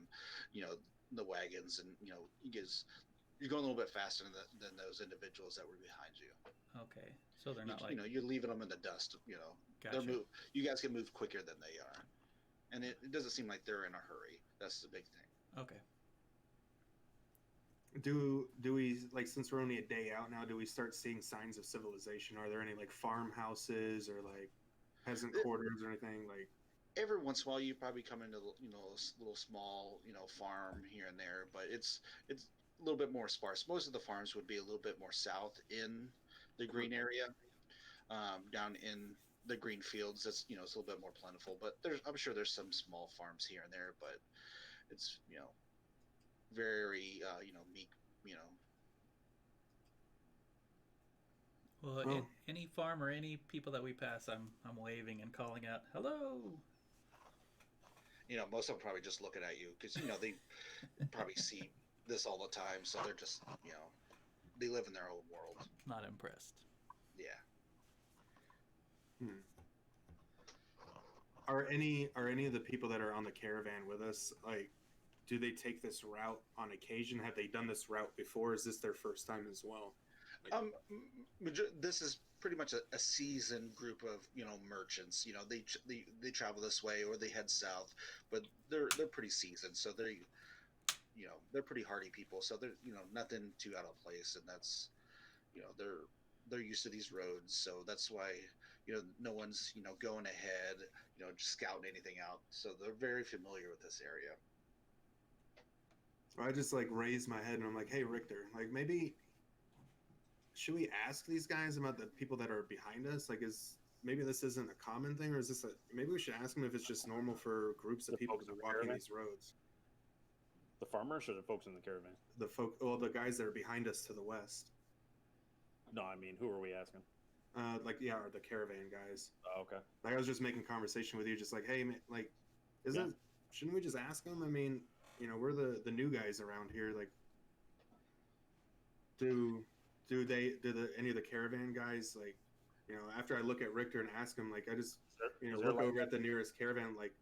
you know, the wagons, and you guys you're going a little bit faster than those individuals that were behind you. Okay, so they're not like You're leaving them in the dust. They're gotcha. move. You guys can move quicker than they are, and it doesn't seem like they're in a hurry. That's the big thing. Okay. Do we, like, since we're only a day out now, do we start seeing signs of civilization? Are there any like farmhouses or like peasant quarters or anything like? Every once in a while, you probably come into a little small farm here and there, but it's a little bit more sparse. Most of the farms would be a little bit more south in the green area, down in the green fields. It's a little bit more plentiful, but I'm sure there's some small farms here and there, but it's very meek, you know. Well, Well, any farm or any people that we pass, I'm waving and calling out, "Hello." Most of them probably just looking at you because they probably see this all the time, so they're just they live in their own world. Not impressed. Yeah. hmm. Are any of the people that are on the caravan with us, like, do they take this route on occasion? Have they done this route before? Is this their first time as well? This is pretty much a seasoned group of merchants. They travel this way or they head south, but they're pretty seasoned, so they're pretty hardy people. So they're nothing too out of place, and that's they're used to these roads, so that's why no one's going ahead just scouting anything out. So they're very familiar with this area. I just like raise my head and I'm like, hey Richter, like maybe should we ask these guys about the people that are behind us? Like, maybe this isn't a common thing, or is this maybe we should ask them if it's just normal for groups of The people folks to in the walk in caravan? these roads? The farmers or the folks in the caravan? The guys that are behind us to the west. No, I mean, who are we asking? The caravan guys. Oh, okay. Like, I was just making conversation with you, just like, hey, man, like, Yeah. shouldn't we just ask them? I mean, we're the new guys around here. Like, do any of the caravan guys, like, after I look at Richter and ask him, like, I just Is there look like over at the nearest caravan, like,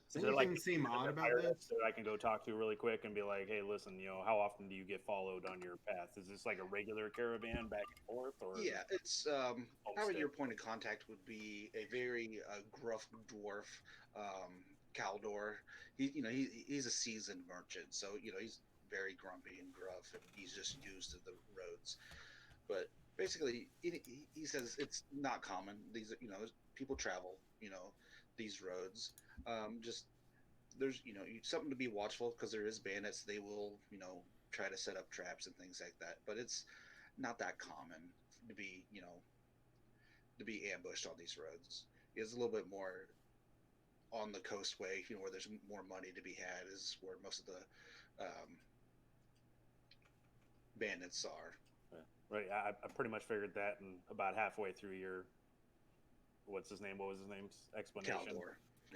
does Is there like anything seem odd about pirate this? that I can go talk to really quick and be like, hey, listen, how often do you get followed on your path? Is this like a regular caravan back and forth, or Yeah, it's probably homestead? your point of contact would be a very gruff dwarf, Caldor. He's a seasoned merchant, so he's very grumpy and gruff, and he's just used to the roads. But basically, he says it's not common. These people travel these roads. Just there's something to be watchful because there is bandits. They will try to set up traps and things like that, but it's not that common to be to be ambushed on these roads. It's a little bit more on the coastway, where there's more money to be had, is where most of the bandits are. Right. I pretty much figured that, and about halfway through your what was his name's explanation.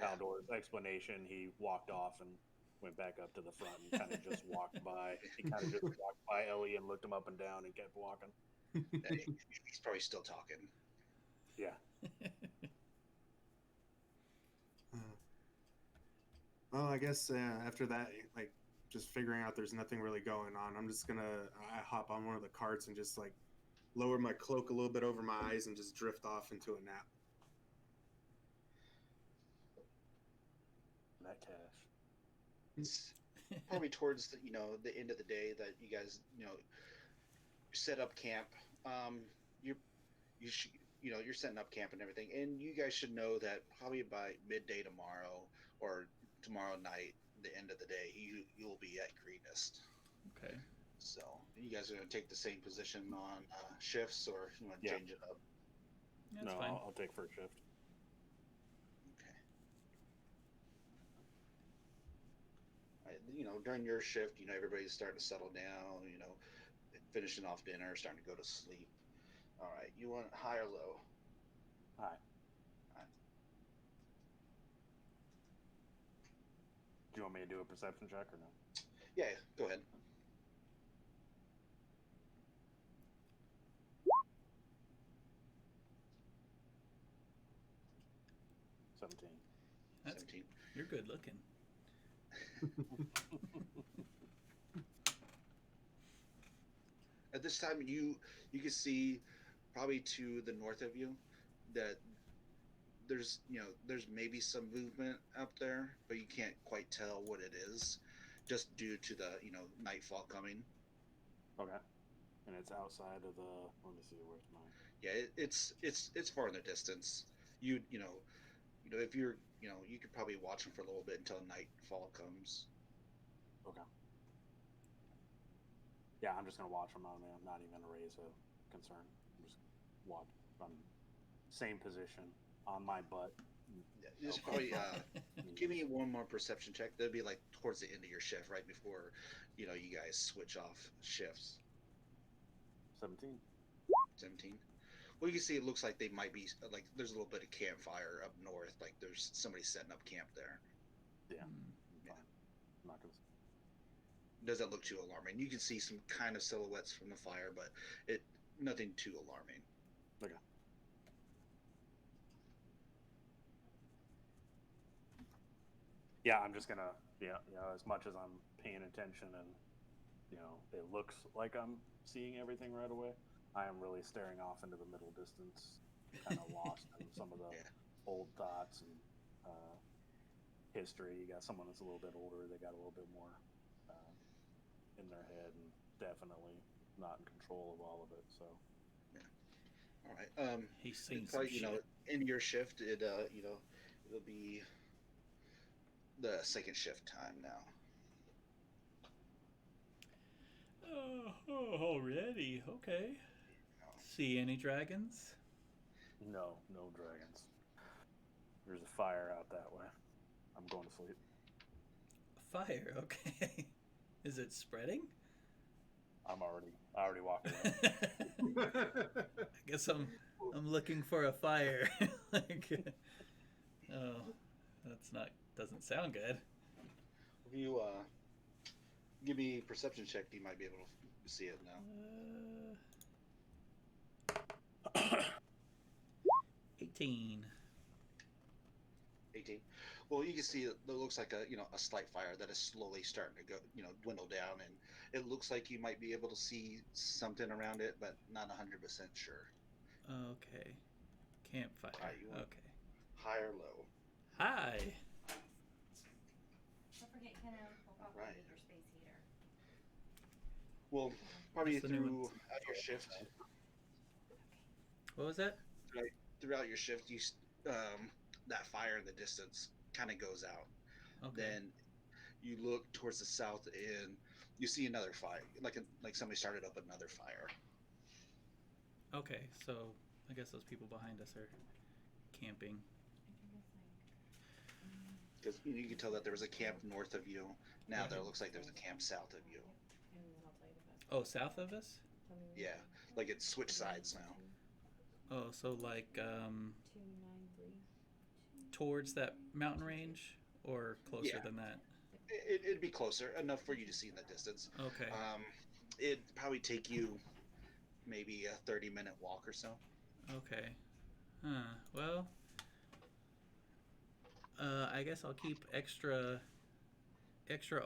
Caldor's explanation, he walked off and went back up to the front and kind of just walked by. He kind of just walked by Ellie and looked him up and down and kept walking. He's probably still talking. Yeah. Well, I guess after that, like, just figuring out there's nothing really going on, I'm just gonna I hop on one of the carts and just like lower my cloak a little bit over my eyes and just drift off into a nap. That cash. It's probably towards the end of the day that you guys set up camp. You're setting up camp and everything, and you guys should know that probably by midday tomorrow or tomorrow night, the end of the day, you'll be at Greenest. Okay. So you guys are going to take the same position on shifts, or you want to change it up? That's No, fine. I'll take first shift. Okay. During your shift, everybody's starting to settle down. Finishing off dinner, starting to go to sleep. All right, you want high or low? Hi. you want me to do a perception check or no? Yeah, go ahead. $17. That's 17. You're good looking. At this time, you can see probably to the north of you that there's maybe some movement up there, but you can't quite tell what it is, just due to the nightfall coming. Okay. And it's outside of the. Let me see. Where's mine? Yeah, it's far in the distance. If you're you could probably watch them for a little bit until nightfall comes. Okay. Yeah, I'm just gonna watch them. I'm not even gonna raise a concern. I'm just watch. I'm same position on my butt. Yeah, just probably give me one more perception check. That'd be like towards the end of your shift, right before you guys switch off shifts. 17. 17. Well, you can see it looks like they might be like there's a little bit of campfire up north. Like there's somebody setting up camp there. Yeah. Yeah. Fine. I'm not gonna. Doesn't look too alarming. You can see some kind of silhouettes from the fire, but nothing too alarming. Okay. Yeah, I'm just gonna. Yeah, as much as I'm paying attention and it looks like I'm seeing everything right away, I am really staring off into the middle distance, kind of lost in some of the Yeah. old thoughts and history. You got someone that's a little bit older; they got a little bit more in their head, and definitely not in control of all of it. So, All right. He's seen Probably, some shit. in your shift, it'll be the second shift time now. Oh, already. Okay. See any dragons? no dragons. There's a fire out that way. I'm going to sleep. Fire. Okay. Is it spreading? I already walked away. I guess I'm looking for a fire. Like, oh, doesn't sound good. If you give me a perception check, you might be able to see it now. 18. 18. Well, you can see it looks like a slight fire that is slowly starting to go dwindle down, and it looks like you might be able to see something around it, but not 100% sure. Okay. Campfire. Alright, you want- Okay. High or low? Hi. Don't forget, Kenna, we'll probably Right. need your space heater. Well, probably What's the new one? throughout your shift. What was that? Throughout your shift, that fire in the distance kind of goes out. Okay. Then you look towards the south and you see another fire, like somebody started up another fire. Okay, so I guess those people behind us are camping. Because you can tell that there was a camp north of you. Now there looks like there's a camp south of you. Oh, south of us? Yeah, like it's switched sides now. Oh, so like towards that mountain range or closer Yeah. than that? It'd be closer enough for you to see in the distance. Okay. It'd probably take you maybe a 30-minute walk or so. Okay. Huh. Well, I guess I'll keep extra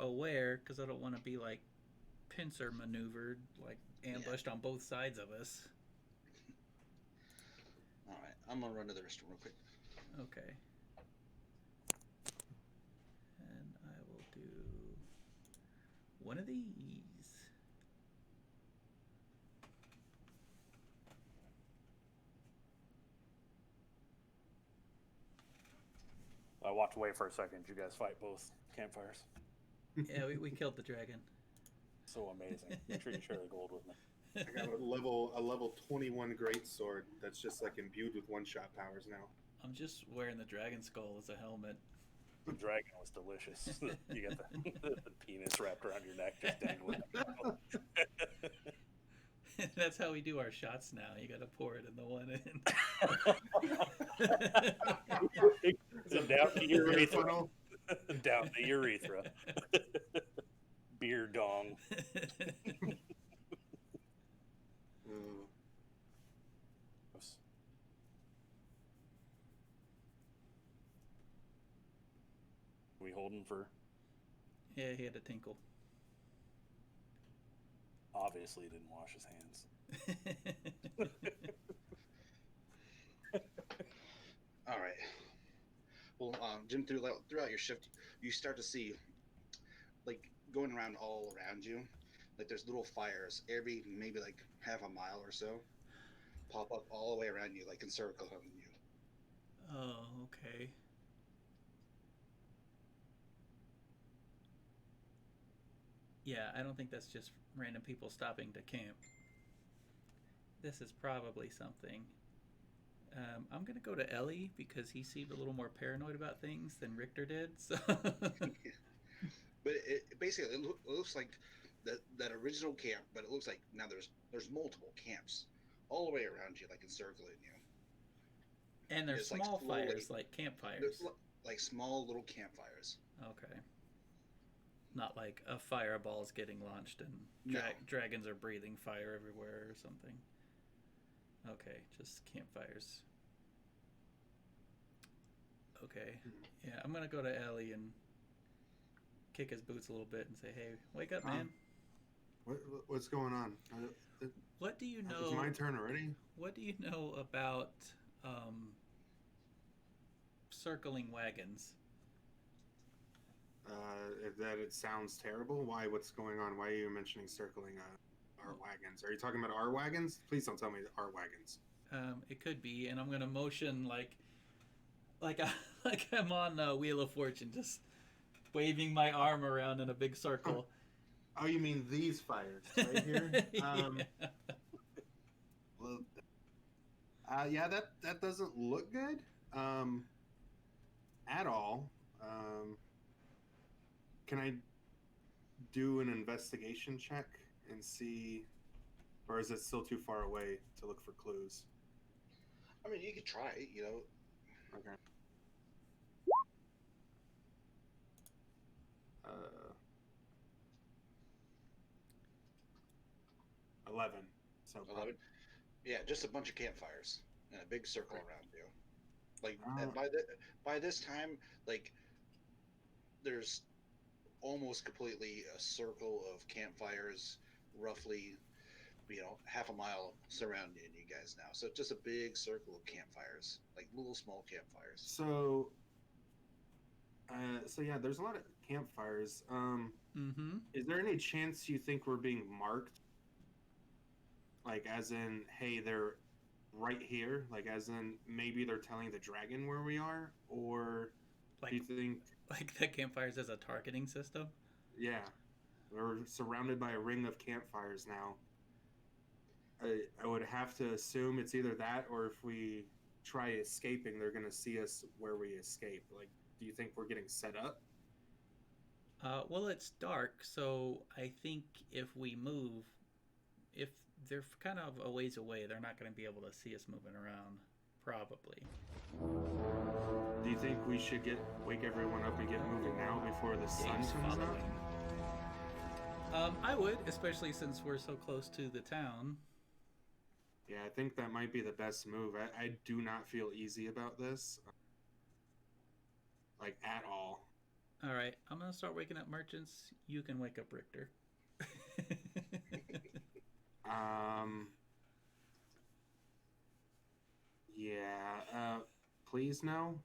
aware because I don't want to be like pincer maneuvered, like ambushed on both sides of us. All right, I'm gonna run to the restroom real quick. Okay. And I will do one of these. I walked away for a second. Did you guys fight both campfires? Yeah, we killed the dragon. So amazing. Make sure you share the gold with me. I got a level 21 greatsword that's just like imbued with one-shot powers now. I'm just wearing the dragon skull as a helmet. The dragon was delicious. You got the penis wrapped around your neck, just dangling. That's how we do our shots now. You gotta pour it in the one end. So down to your Your face. funnel. Down the urethra. Beer dong. Uh, We holding for? Yeah, he had a tinkle. Obviously, he didn't wash his hands. All right. Well, Jim, throughout your shift, you start to see, like, going around all around you, like there's little fires every maybe like half a mile or so, pop up all the way around you, like encircling you. Oh, okay. Yeah, I don't think that's just random people stopping to camp. This is probably something. I'm gonna go to Ellie because he seemed a little more paranoid about things than Richter did. So. But it basically it looks like that original camp, but it looks like now there's multiple camps all the way around you, like encircling you. And there's It's like small slowly- fires, like campfires. like small little campfires. Okay. Not like a fireball's getting launched and No. dragons are breathing fire everywhere or something. Okay, just campfires. Okay. Yeah, I'm gonna go to Ellie and kick his boots a little bit and say, "Hey, wake up, man! what's going on? What do you know? It's my turn already. What do you know about circling wagons?" That it sounds terrible. Why? What's going on? Why are you mentioning circling our wagons? Are you talking about our wagons? Please don't tell me our wagons. It could be, and I'm gonna motion like like I'm on Wheel of Fortune, just waving my arm around in a big circle. Oh, you mean these fires right here? Yeah. Well, yeah, that doesn't look good at all. Can I do an investigation check and see, or is it still too far away to look for clues? I mean, you could try it, you know. Okay. 11. So 11. Yeah, just a bunch of campfires and a big circle around you. Like Uh, by this time, like there's almost completely a circle of campfires, roughly, half a mile surrounding you guys now. So it's just a big circle of campfires, like little small campfires. So yeah, there's a lot of campfires. Mm-hmm. Is there any chance you think we're being marked? Like, as in, hey, they're right here. Like, as in, maybe they're telling the dragon where we are, or do you think? Like the campfires as a targeting system? Yeah, we're surrounded by a ring of campfires now. I would have to assume it's either that, or if we try escaping, they're gonna see us where we escape. Like, do you think we're getting set up? Well, it's dark, so I think if we move, if they're kind of a ways away, they're not going to be able to see us moving around, probably. Do you think we should wake everyone up and get moving now before the sun Dave's comes up? following. I would, especially since we're so close to the town. Yeah, I think that might be the best move. I do not feel easy about this, like, at all. All right, I'm going to start waking up merchants. You can wake up Richter. Yeah, please no.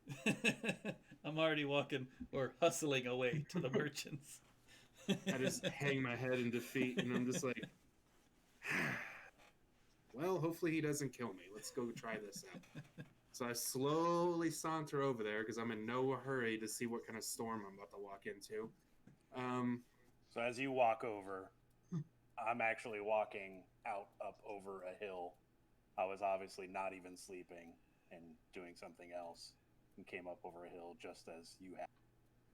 I'm already walking or hustling away to the merchants. I just hang my head in defeat, and I'm just like, well, hopefully he doesn't kill me. Let's go try this out. So I slowly saunter over there because I'm in no hurry to see what kind of storm I'm about to walk into. So as you walk over, I'm actually walking up over a hill. I was obviously not even sleeping and doing something else, and came up over a hill just as you had.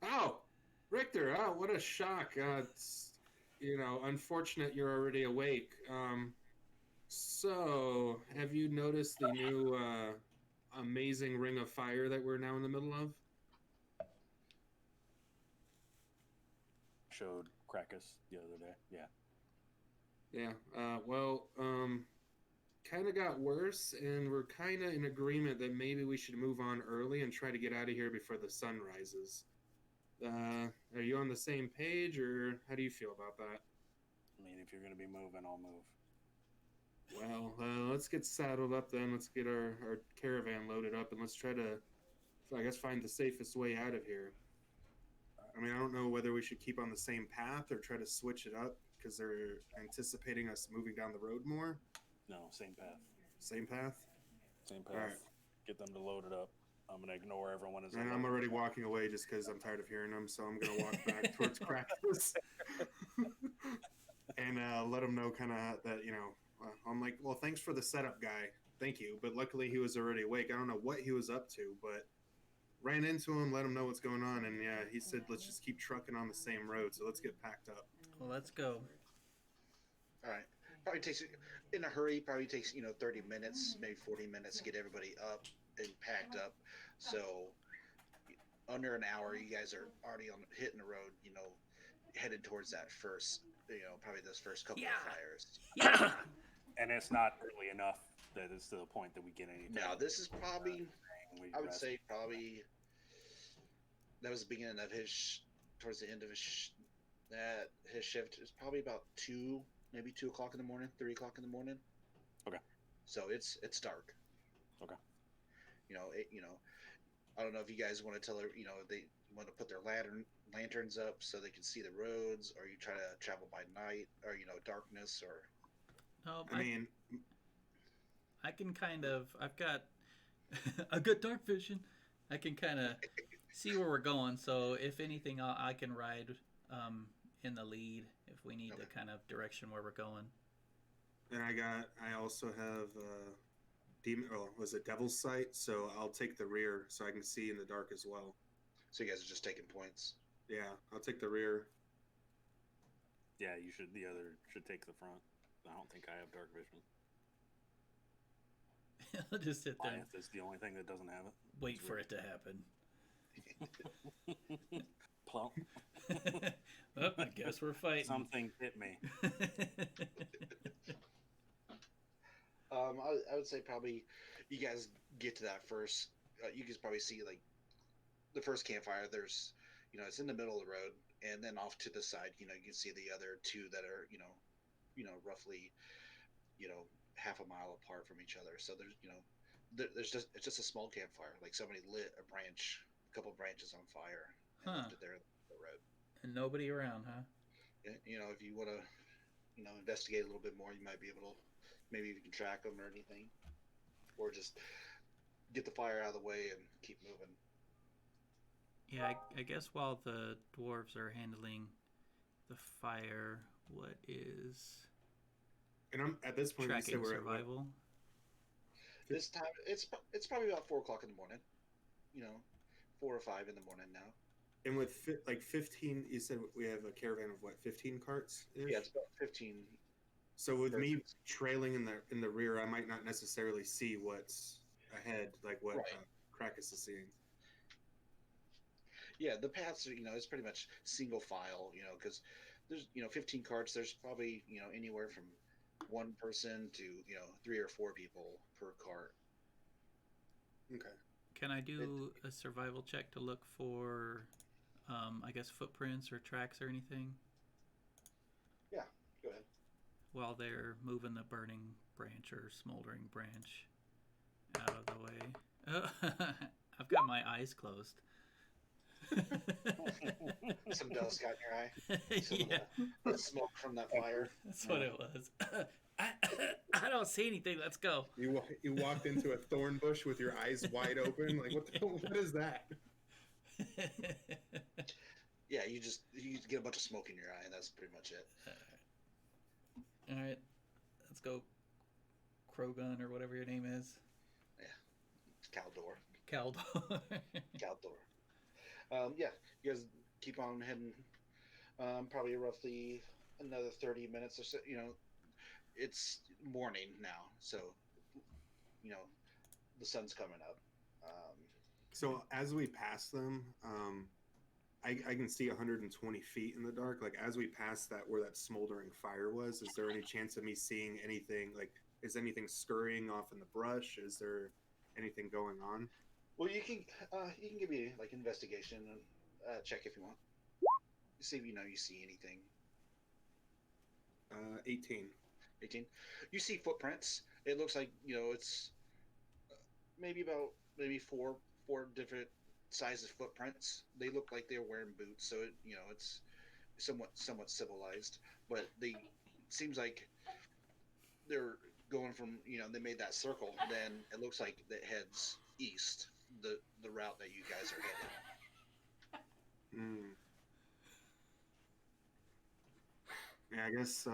Oh, Richter! Oh, what a shock! It's unfortunate you're already awake. So have you noticed the new amazing ring of fire that we're now in the middle of? showed Krakus the other day. Yeah. Yeah. Kind of got worse, and we're kind of in agreement that maybe we should move on early and try to get out of here before the sun rises. Are you on the same page, or how do you feel about that? I mean, if you're going to be moving, I'll move. Well, let's get saddled up then. Let's get our caravan loaded up, and let's try to, I guess, find the safest way out of here. I mean, I don't know whether we should keep on the same path or try to switch it up because they're anticipating us moving down the road more. No, same path. Same path? Same path. All right. Get them to load it up. I'm going to ignore everyone as And I'm already walking away just because I'm tired of hearing them, so I'm going to walk back towards Krakus and let him know kind of that, I'm like, well, thanks for the setup, guy. Thank you. But luckily he was already awake. I don't know what he was up to, but ran into him, let him know what's going on, and yeah, he said, let's just keep trucking on the same road, so let's get packed up. Well, let's go. All right. Probably takes, in a hurry, 30 minutes, maybe 40 minutes to get everybody up and packed up. So under an hour, you guys are already hitting the road, headed towards that first, probably those first couple of fires. Yeah. And it's not early enough that it's to the point that we get anything. Now, this is probably, I would rest. say probably, that was the beginning of towards the end of his shift. It's probably about 2 o'clock in the morning, 3 o'clock in the morning. Okay. So it's dark. Okay. I don't know if you guys want to tell her, they want to put their lanterns up so they can see the roads, or you try to travel by night, or darkness, or. No, I mean, I can I've got dark vision. I can kind of see where we're going. So if anything, I can ride in the lead if we need the kind of direction where we're going. and I also have Devil's Sight, so I'll take the rear so I can see in the dark as well. So you guys are just taking points. Yeah, I'll take the rear. Yeah, the other should take the front. I don't think I have dark vision. I'll just sit there. Goliath is the only thing that doesn't have it. Wait for it to happen. Plump. Well, I guess we're fighting. Something hit me. I would say probably you guys get to that first. You can probably see like the first campfire. There's, it's in the middle of the road, and then off to the side, you can see the other two that are, roughly, half a mile apart from each other. So there's it's just a small campfire. Like somebody lit a couple branches on fire, and left it there in the road. And nobody around, huh? If you want to, investigate a little bit more, you might be able to. Maybe you can track them or anything, or just get the fire out of the way and keep moving. Yeah, I guess while the dwarves are handling the fire, what is And I'm at this point. tracking we're survival? This time, it's probably about 4 o'clock in the morning. 4 or 5 in the morning now. And with 15, you said we have a caravan of 15 carts? Yeah, it's about 15. So with me persons. trailing in the rear, I might not necessarily see what's ahead, like what Krakus is seeing. Yeah, the paths are, it's pretty much single file, because there's, 15 carts. There's probably, anywhere from one person to, 3 or 4 people per cart. Okay. Can I do a survival check to look for, I guess, footprints or tracks or anything? Yeah, go ahead. While they're moving the burning branch or smoldering branch out of the way. I've got my eyes closed. Some dust got in your eye. Some Yeah, of the smoke from that fire. that's what it was. I don't see anything. Let's go. You walked into a thorn bush with your eyes wide open. Like, what is that? Yeah, you get a bunch of smoke in your eye, and that's pretty much it. All right, let's go. Krogan or whatever your name is. Caldor. Caldor. Yeah, you guys keep on heading. Probably roughly another 30 minutes or so. It's morning now, so the sun's coming up. So as we pass them, I can see 120 feet in the dark. Like as we pass that where that smoldering fire was, is there any chance of me seeing anything? Like, is anything scurrying off in the brush? Is there anything going on? Well, you can give me like investigation check if you want. See if you see anything. 18. 18. You see footprints. It looks like it's maybe four different sizes footprints. They look like they're wearing boots, so it's somewhat civilized. But they seems like they're going from they made that circle. Then it looks like it heads east, the route that you guys are headed. Hmm. Yeah, I guess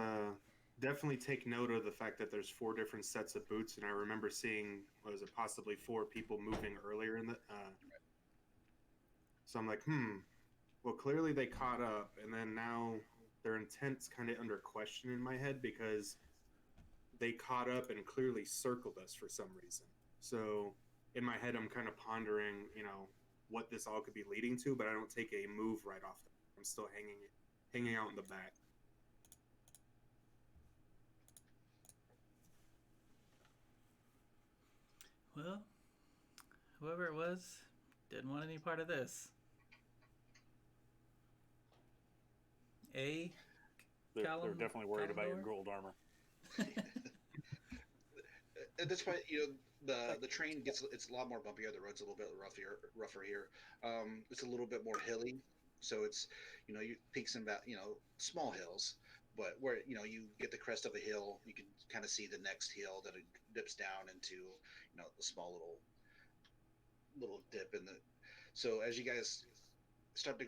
definitely take note of the fact that there's 4 different sets of boots, and I remember seeing, what was it, possibly 4 people moving earlier in the. So I'm like, well, clearly they caught up, and then now their intent's kind of under question in my head because they caught up and clearly circled us for some reason. So in my head, I'm kind of pondering, what this all could be leading to, but I don't take a move right off. I'm still hanging out in the back. Well, whoever it was didn't want any part of this. They're Callum, definitely worried about your Calendar? gold armor. At this point, the train it's a lot more bumpier. The road's a little bit rougher here. It's a little bit more hilly, so it's you peaks and small hills, but where you get the crest of a hill, you can kind of see the next hill that it dips down into the small little dip in the. So as you guys start to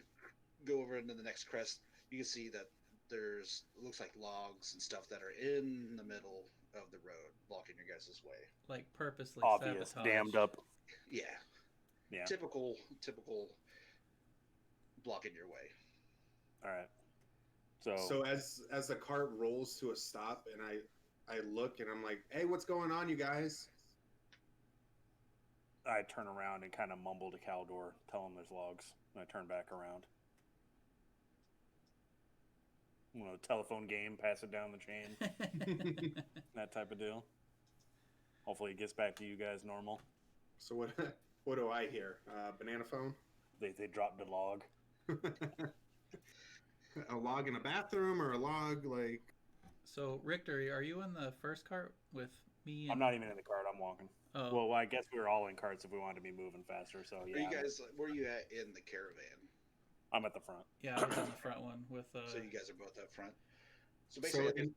go over into the next crest, you can see that it looks like logs and stuff that are in the middle of the road blocking your guys' way. Like purposely Obvious, sabotage. dammed up. Yeah. Typical blocking your way. All right. So as the cart rolls to a stop, and I look and I'm like, hey, what's going on, you guys? I turn around and kind of mumble to Caldor, tell him there's logs, and I turn back around. Telephone game, pass it down the chain, that type of deal. Hopefully it gets back to you guys normal. So what do I hear? Banana phone? They dropped a log. A log in a bathroom, or a log like? So Richter, are you in the first cart with me? And... I'm not even in the cart. I'm walking. Oh. Well, I guess we were all in carts if we wanted to be moving faster. So yeah. Where are you at in the caravan? I'm at the front. Yeah, I was in the front one with. So you guys are both up front. So basically,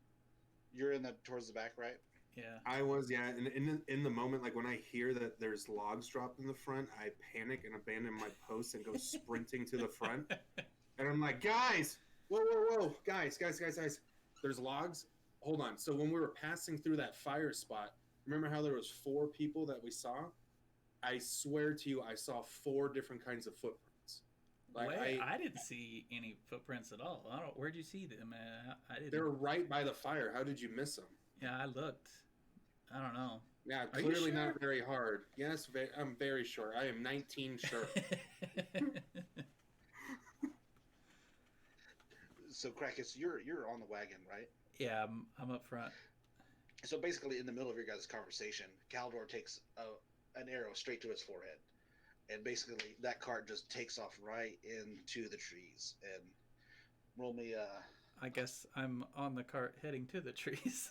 you're towards the back, right? Yeah. I was, yeah. And in the moment, like when I hear that there's logs dropped in the front, I panic and abandon my post and go sprinting to the front. And I'm like, guys, whoa, guys, there's logs. Hold on. So when we were passing through that fire spot, remember how there was 4 people that we saw? I swear to you, I saw 4 different kinds of footprints. Like I didn't see any footprints at all. Where'd you see them, man? I didn't. They were right by the fire. How did you miss them? Yeah, I looked. I don't know. Yeah, Are clearly you sure? not very hard. Yes, I'm very sure. I am 19 sure. So Krakus, you're on the wagon, right? Yeah, I'm up front. So basically, in the middle of your guys' conversation, Caldor takes an arrow straight to his forehead, and basically that cart just takes off right into the trees. And roll me. I guess I'm on the cart heading to the trees.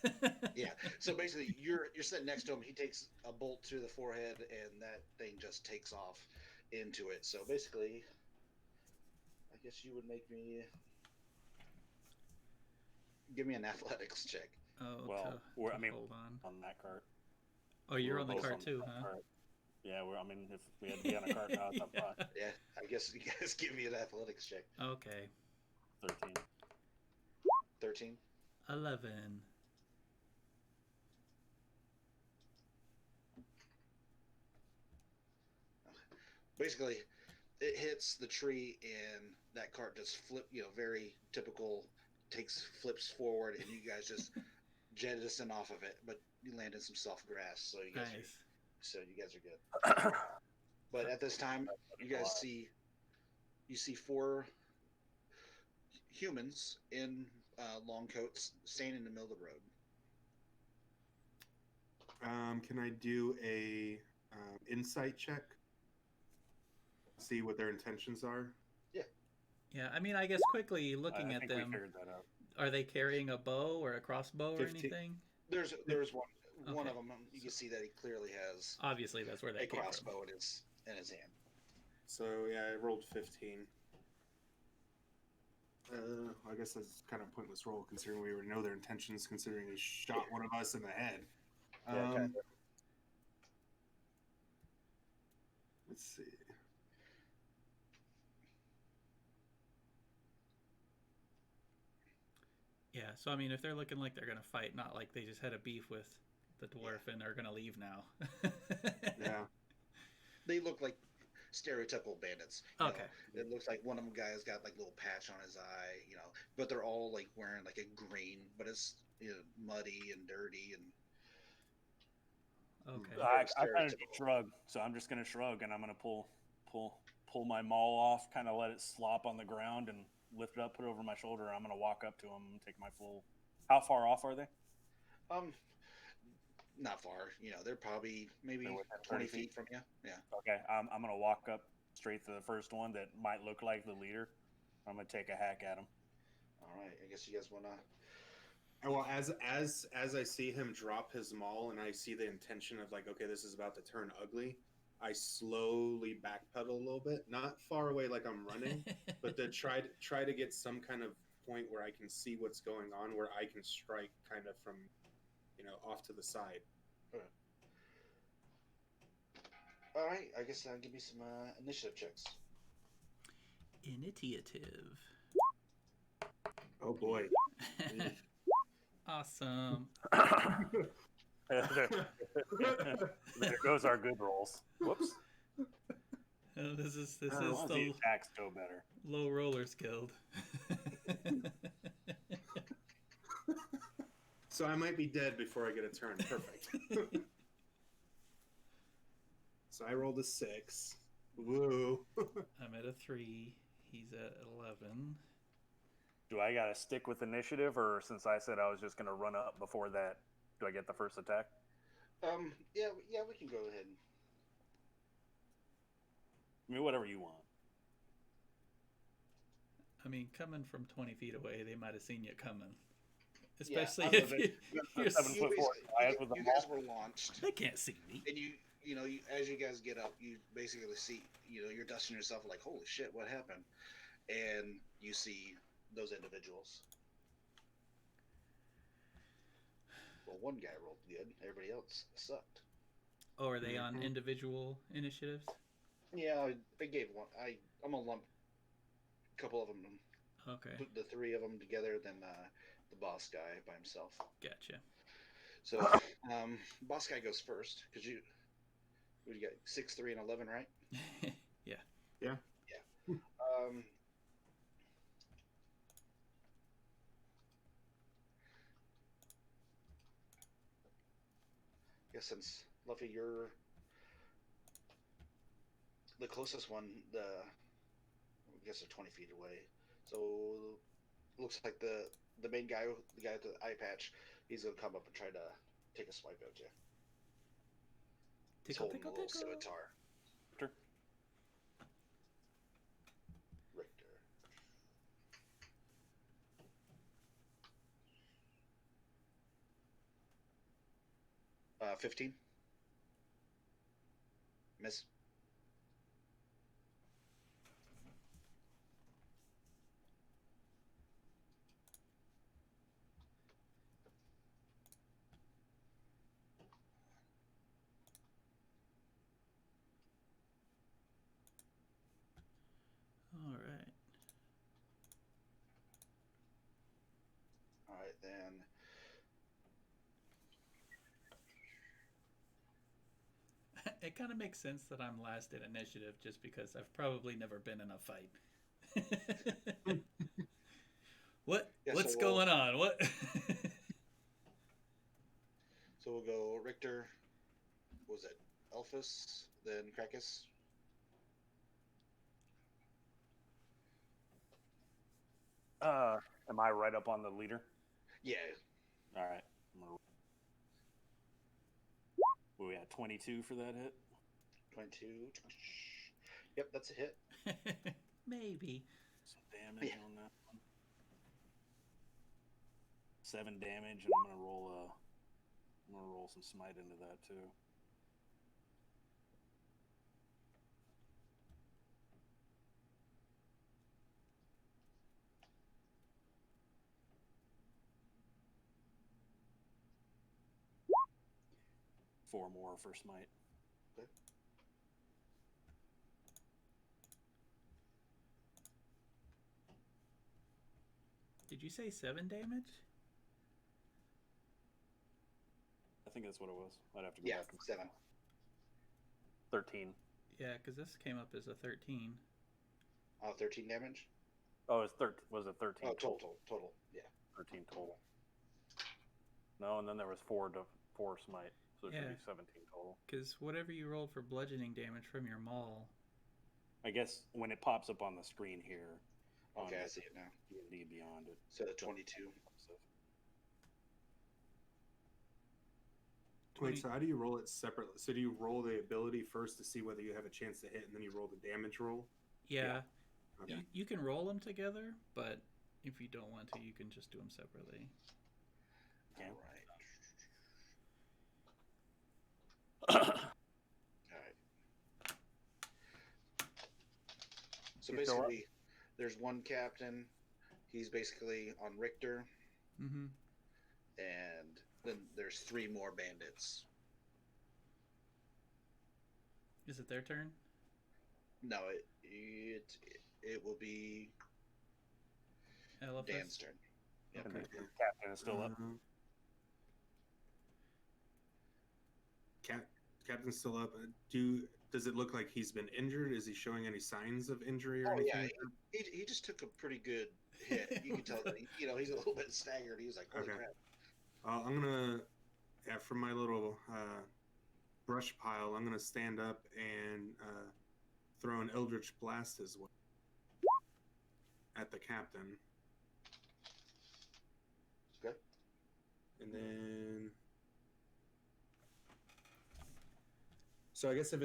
Yeah. So basically, you're sitting next to him. He takes a bolt to the forehead, and that thing just takes off into it. So basically, I guess you would give me an athletics check. Oh, Well, hold on. on that cart. Oh, you're We're on the both cart too, that huh? cart. Yeah, if we had to be on a cart now, it's up front. Yeah, I guess you guys give me an athletics check. Okay. 13. 13. 11. Basically, it hits the tree and that cart just very typical, flips forward, and you guys just jettison off of it, but you land in some soft grass, so you guys Nice. are good. But at this time, you guys see you see four humans in long coats standing in the middle of the road. Can I do a insight check? See what their intentions are. Yeah, I mean, I guess quickly looking I at think we them, figured that out. are they carrying a bow or a crossbow or 15. anything? There's one Okay. of them. You can see that he clearly has Obviously, that's where they a came crossbow in his hand. So yeah, I rolled 15. I guess that's kind of a pointless roll considering we already know their intentions. Considering he shot one of us in the head. Yeah, kind Let's see. Yeah, so I mean, if they're looking like they're gonna fight, not like they just had a beef with the dwarf and are gonna leave now. Yeah. They look like stereotypical bandits. You Okay. know, it looks like one of them guys got like a little patch on his eye, but they're all like wearing like a green, but it's muddy and dirty and Okay. I kind of stereotypical. shrug, so I'm just gonna shrug, and I'm gonna pull my maul off, kind of let it slop on the ground, and lift it up, put it over my shoulder. I'm gonna walk up to them and take my full. How far off are they? Not far. They're probably maybe They're within 20 30 feet from you. Yeah. Okay, I'm gonna walk up straight to the first one that might look like the leader. I'm gonna take a hack at him. All right. I guess you guys wanna. Well, as I see him drop his maul and I see the intention of like, okay, this is about to turn ugly, I slowly backpedal a little bit, not far away like I'm running, but to try to get some kind of point where I can see what's going on, where I can strike kind of from, off to the side. All right. I guess give me some initiative checks. Initiative. Oh boy. Awesome. There goes our good rolls. Whoops. This is The the attacks go better. Low Rollers Guild. So I might be dead before I get a turn. Perfect. So I rolled a 6. Woo. I'm at a 3. He's at 11. Do I gotta stick with initiative, or since I said I was just gonna run up before that, do I get the first attack? Yeah, we can go ahead. I mean, whatever you want. I mean, coming from 20 feet away, they might have seen you coming. Especially Yeah, if you're 7 foot 4 Goliath with a you maul. guys were launched, They can't see me. and as you guys get up, you basically see, you're dusting yourself like, holy shit, what happened? And you see those individuals. Well, one guy rolled good, everybody else sucked. Oh, are they on individual initiatives? Yeah, I gave one. I'm gonna lump a couple of them, Okay, put the three of them together, then the boss guy by himself. gotcha. So, boss guy goes first because you got 6, 3, and 11, right? Yeah. Yeah. Guess since Luffy, you're the closest one. I guess they're 20 feet away. So looks like the main guy, the guy with the eye patch, he's gonna come up and try to take a swipe at you. He's Tickle, holding tickle, a little tickle. scimitar. Sure. Richter. Uh, 15. Miss. All right. All right, then. It kind of makes sense that I'm last in initiative just because I've probably never been in a fight. Yeah, What's so going on? What? So we'll go Richter. What was it? Elphus, then Krakus. Am I right up on the leader? Yeah. All right. We had 22 for that hit. 22. Yep, that's a hit. Maybe. Some damage on that one. 7 damage, and I'm gonna roll some smite into that too. Four more for smite. Okay. Did you say 7 damage? I think that's what it was. I'd have to go Yeah, back and 7. 13. Yeah, because this came up as a 13. 13 damage? Oh, was it 13 Oh, total. Yeah. 13 total. No, and then there was 4 smite, so it should Yeah. be 17 total. Because whatever you rolled for bludgeoning damage from your maul. I guess when it pops up on the screen here. Okay, I see it now. D&D Beyond it. So the 22. Wait, so how do you roll it separately? So do you roll the ability first to see whether you have a chance to hit, and then you roll the damage roll? Yeah. Okay. You can roll them together, but if you don't want to, you can just do them separately. Okay. All right. So basically, there's one captain. He's basically on Richter. Mm-hmm. And then there's 3 more bandits. Is it their turn? No, it will be LFS? Dan's turn. Yep. And the captain is still up. Captain's still up. Does it look like he's been injured? Is he showing any signs of injury or Oh anything? yeah, like that? he just took a pretty good hit. You can tell that he's a little bit staggered. He was like, "Holy Okay. crap!" I'm gonna, from my little brush pile, I'm gonna stand up and throw an Eldritch Blast as well at the captain. Okay. And then, so I guess if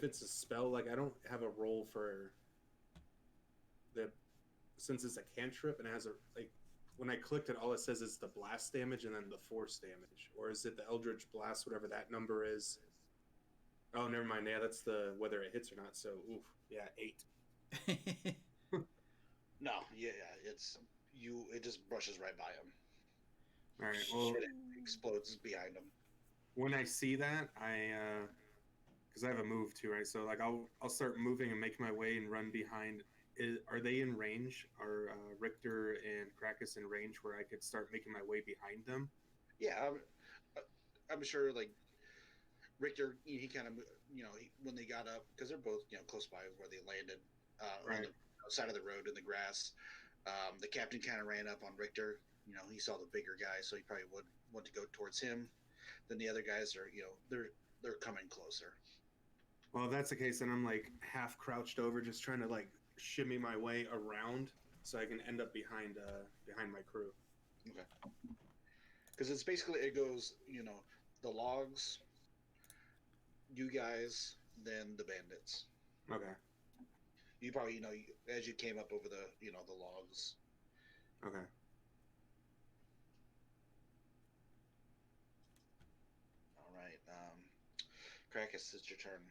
it's a spell, like I don't have a roll for since it's a cantrip and it has when I clicked it, all it says is the blast damage and then the force damage. Or is it the Eldritch Blast, whatever that number is? Oh, never mind. Yeah, that's the whether it hits or not. So, oof. Yeah, 8. No, yeah, it just brushes right by him. All right. Well, Shit, it explodes behind him. when I see that, because I have a move too, right? So, like, I'll start moving and make my way and run behind. Are they in range? Are Richter and Krakus in range where I could start making my way behind them? Yeah, I'm sure. Like Richter, he kind of, when they got up, because they're both, close by where they landed, on the side of the road in the grass. The captain kind of ran up on Richter. He saw the bigger guy, so he probably would want to go towards him. Then the other guys are, they're coming closer. Well, if that's the case, then I'm like half crouched over, just trying to like shimmy my way around so I can end up behind my crew. Okay. Because it's basically, it goes, the logs, you guys, then the bandits. Okay. You probably, as you came up over the, the logs. Okay. All right. Krakus, it's your turn.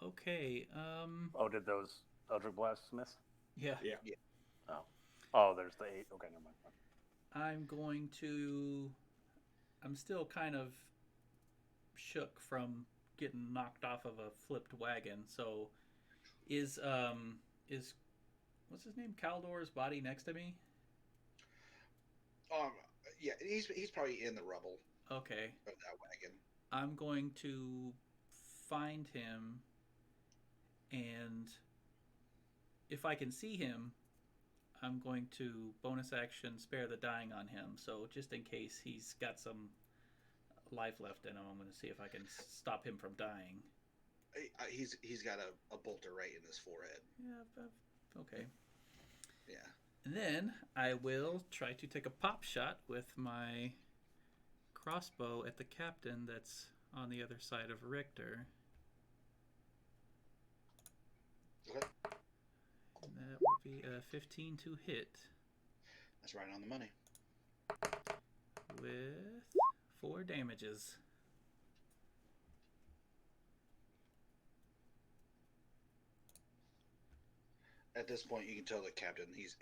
Okay. Oh, did those Eldritch Blasts miss? Yeah. Oh, there's the 8. Okay, never mind. I'm still kind of shook from getting knocked off of a flipped wagon. So, is what's his name? Caldor's body next to me? Yeah, he's probably in the rubble. Okay. Of that wagon. I'm going to find him, and if I can see him, I'm going to bonus action spare the dying on him. So just in case he's got some life left in him, I'm going to see if I can stop him from dying. He's got a bolter right in his forehead. Yeah. Okay. Yeah. And then I will try to take a pop shot with my crossbow at the captain that's on the other side of Richter. Okay. And that will be a 15 to hit That's right on the money. with 4 damages. At this point, you can tell the captain he's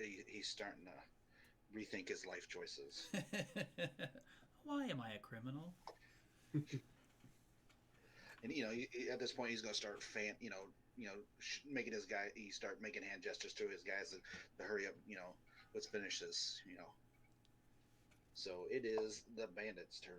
starting to rethink his life choices. Why am I a criminal? And at this point, he's going to start making his guy. He start making hand gestures to his guys to hurry up. Let's finish this. So it is the bandit's turn.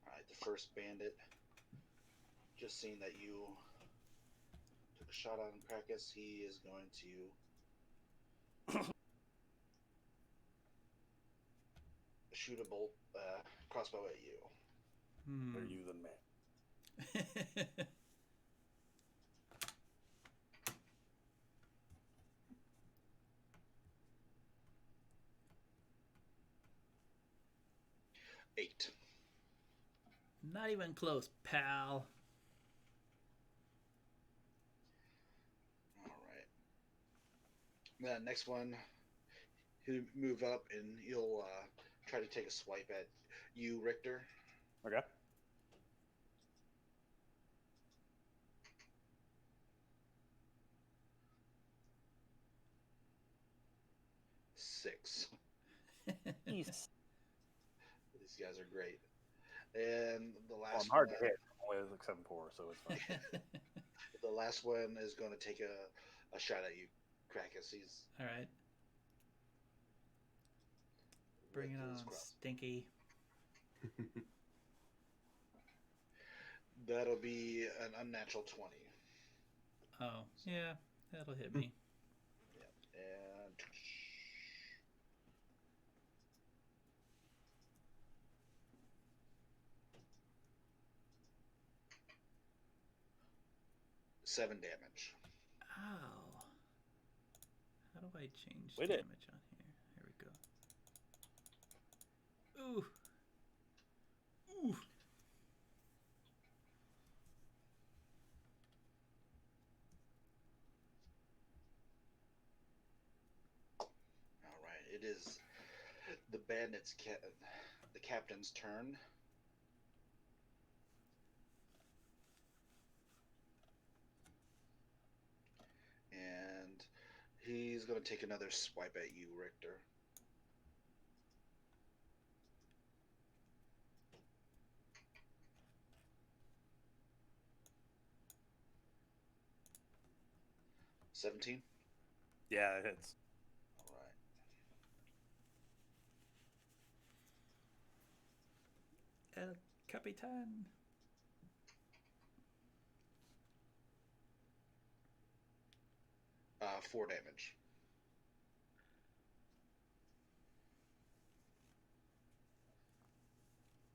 All right, the first bandit. Just seeing that you took a shot on Krakus, he is going to shoot a bolt crossbow at you. Are you the man? 8. Not even close, pal. All right. The next one, he'll move up and he'll try to take a swipe at you, Richter. Okay. Six. Yes. These guys are great. And the Well, last I'm hard one, to hit. I'm only 7'4", so it's fine. the last one is going to take a shot at you, Krakus. He's All right. Bring it with on, his cross. Stinky. That'll be an unnatural 20. Oh, yeah, that'll hit me. Yeah. And 7 damage. Ow. How do I change Wait damage it. on here? Here we go. Ooh. Ooh. All right. It is the the captain's turn. And he's going to take another swipe at you, Richter. $17. Yeah, it hits. All right. El Capitan. Uh, 4 damage.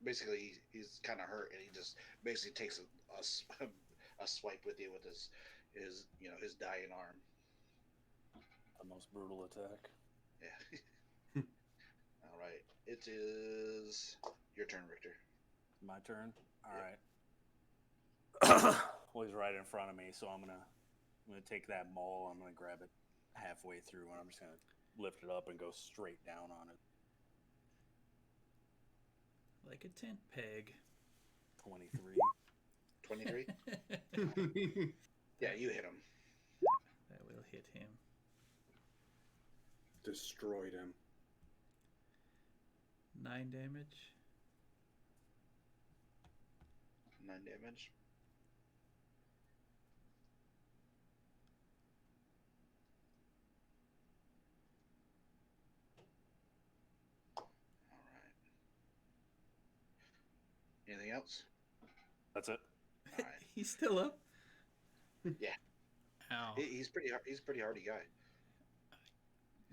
Basically, he's kind of hurt, and he just basically takes a swipe with you with his dying arm. The most brutal attack. Yeah. All right. It is your turn, Richter. My turn. All Yeah. right. Well, he's right in front of me, so I'm gonna take that maul. I'm gonna grab it halfway through, and I'm just gonna lift it up and go straight down on it. Like a tent peg. 23. 23? Yeah, you hit him. That will hit him. Destroyed him. 9 damage. 9 damage. All right. Anything else? That's it. All right. He's still up? Yeah. Ow. He's a pretty hardy guy.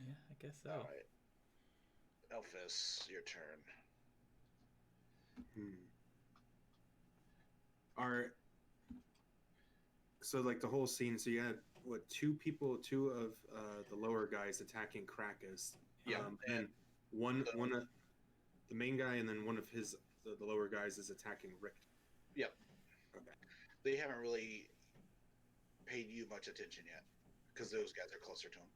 Yeah, I guess so. All right. Elphys, your turn. Are so like the whole scene. So you had what, two of the lower guys attacking Krakus. Yeah. And then one of the main guy, and then one of the lower guys is attacking Richter. Yep. Okay. They haven't really paid you much attention yet because those guys are closer to him.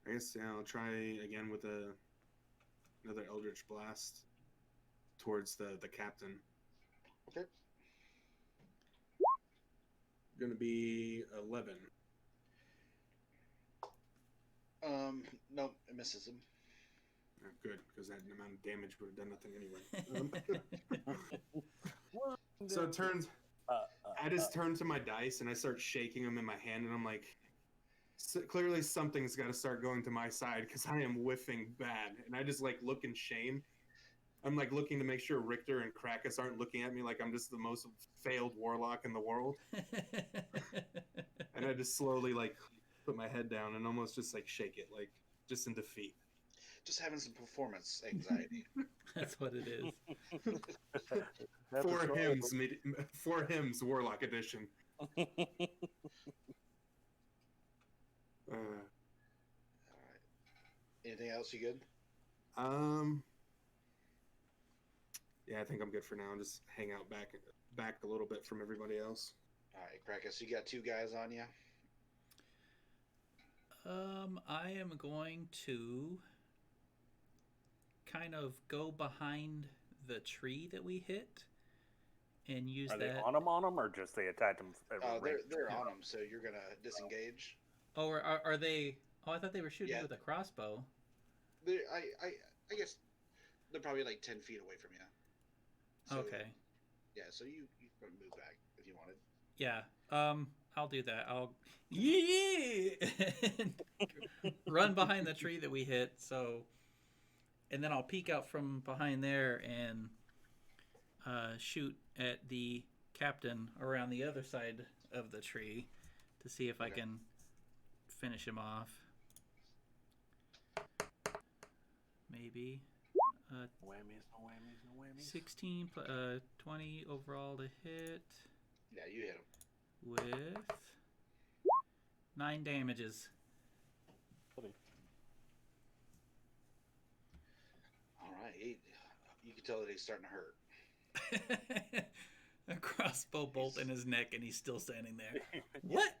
I guess I'll try again with another Eldritch Blast towards the captain. Okay. Gonna be 11. Nope, it misses him. Good, because that amount of damage would have done nothing anyway. So it turns. I just turn to my dice and I start shaking them in my hand, and I'm like, clearly something's got to start going to my side because I am whiffing bad. And I just like look in shame. I'm like looking to make sure Richter and Krakus aren't looking at me like I'm just the most failed warlock in the world. And I just slowly like put my head down and almost just like shake it, like just in defeat. Just having some performance anxiety. That's what it is. Four hymns, Warlock Edition. All right. Anything else you good? Yeah, I think I'm good for now. Just hang out back a little bit from everybody else. All right, Krakus, you got two guys on you. I am going to kind of go behind the tree that we hit and use Are that. they on them, or just they attacked them? They're on them, so you're gonna disengage. Oh, are they? Oh, I thought they were shooting Yeah. with a crossbow. I guess they're probably like 10 feet away from you. So, Okay. Yeah, so you can move back if you wanted. Yeah. I'll do that. I'll run behind the tree that we hit. So, and then I'll peek out from behind there and shoot at the captain around the other side of the tree to see if I can finish him off. Maybe. Whammies, no whammies, no whammies. 16, 20 overall to hit. Yeah, you hit him. With 9 damages. All right, you can tell that he's starting to hurt. A crossbow bolt in his neck, and he's still standing there. What?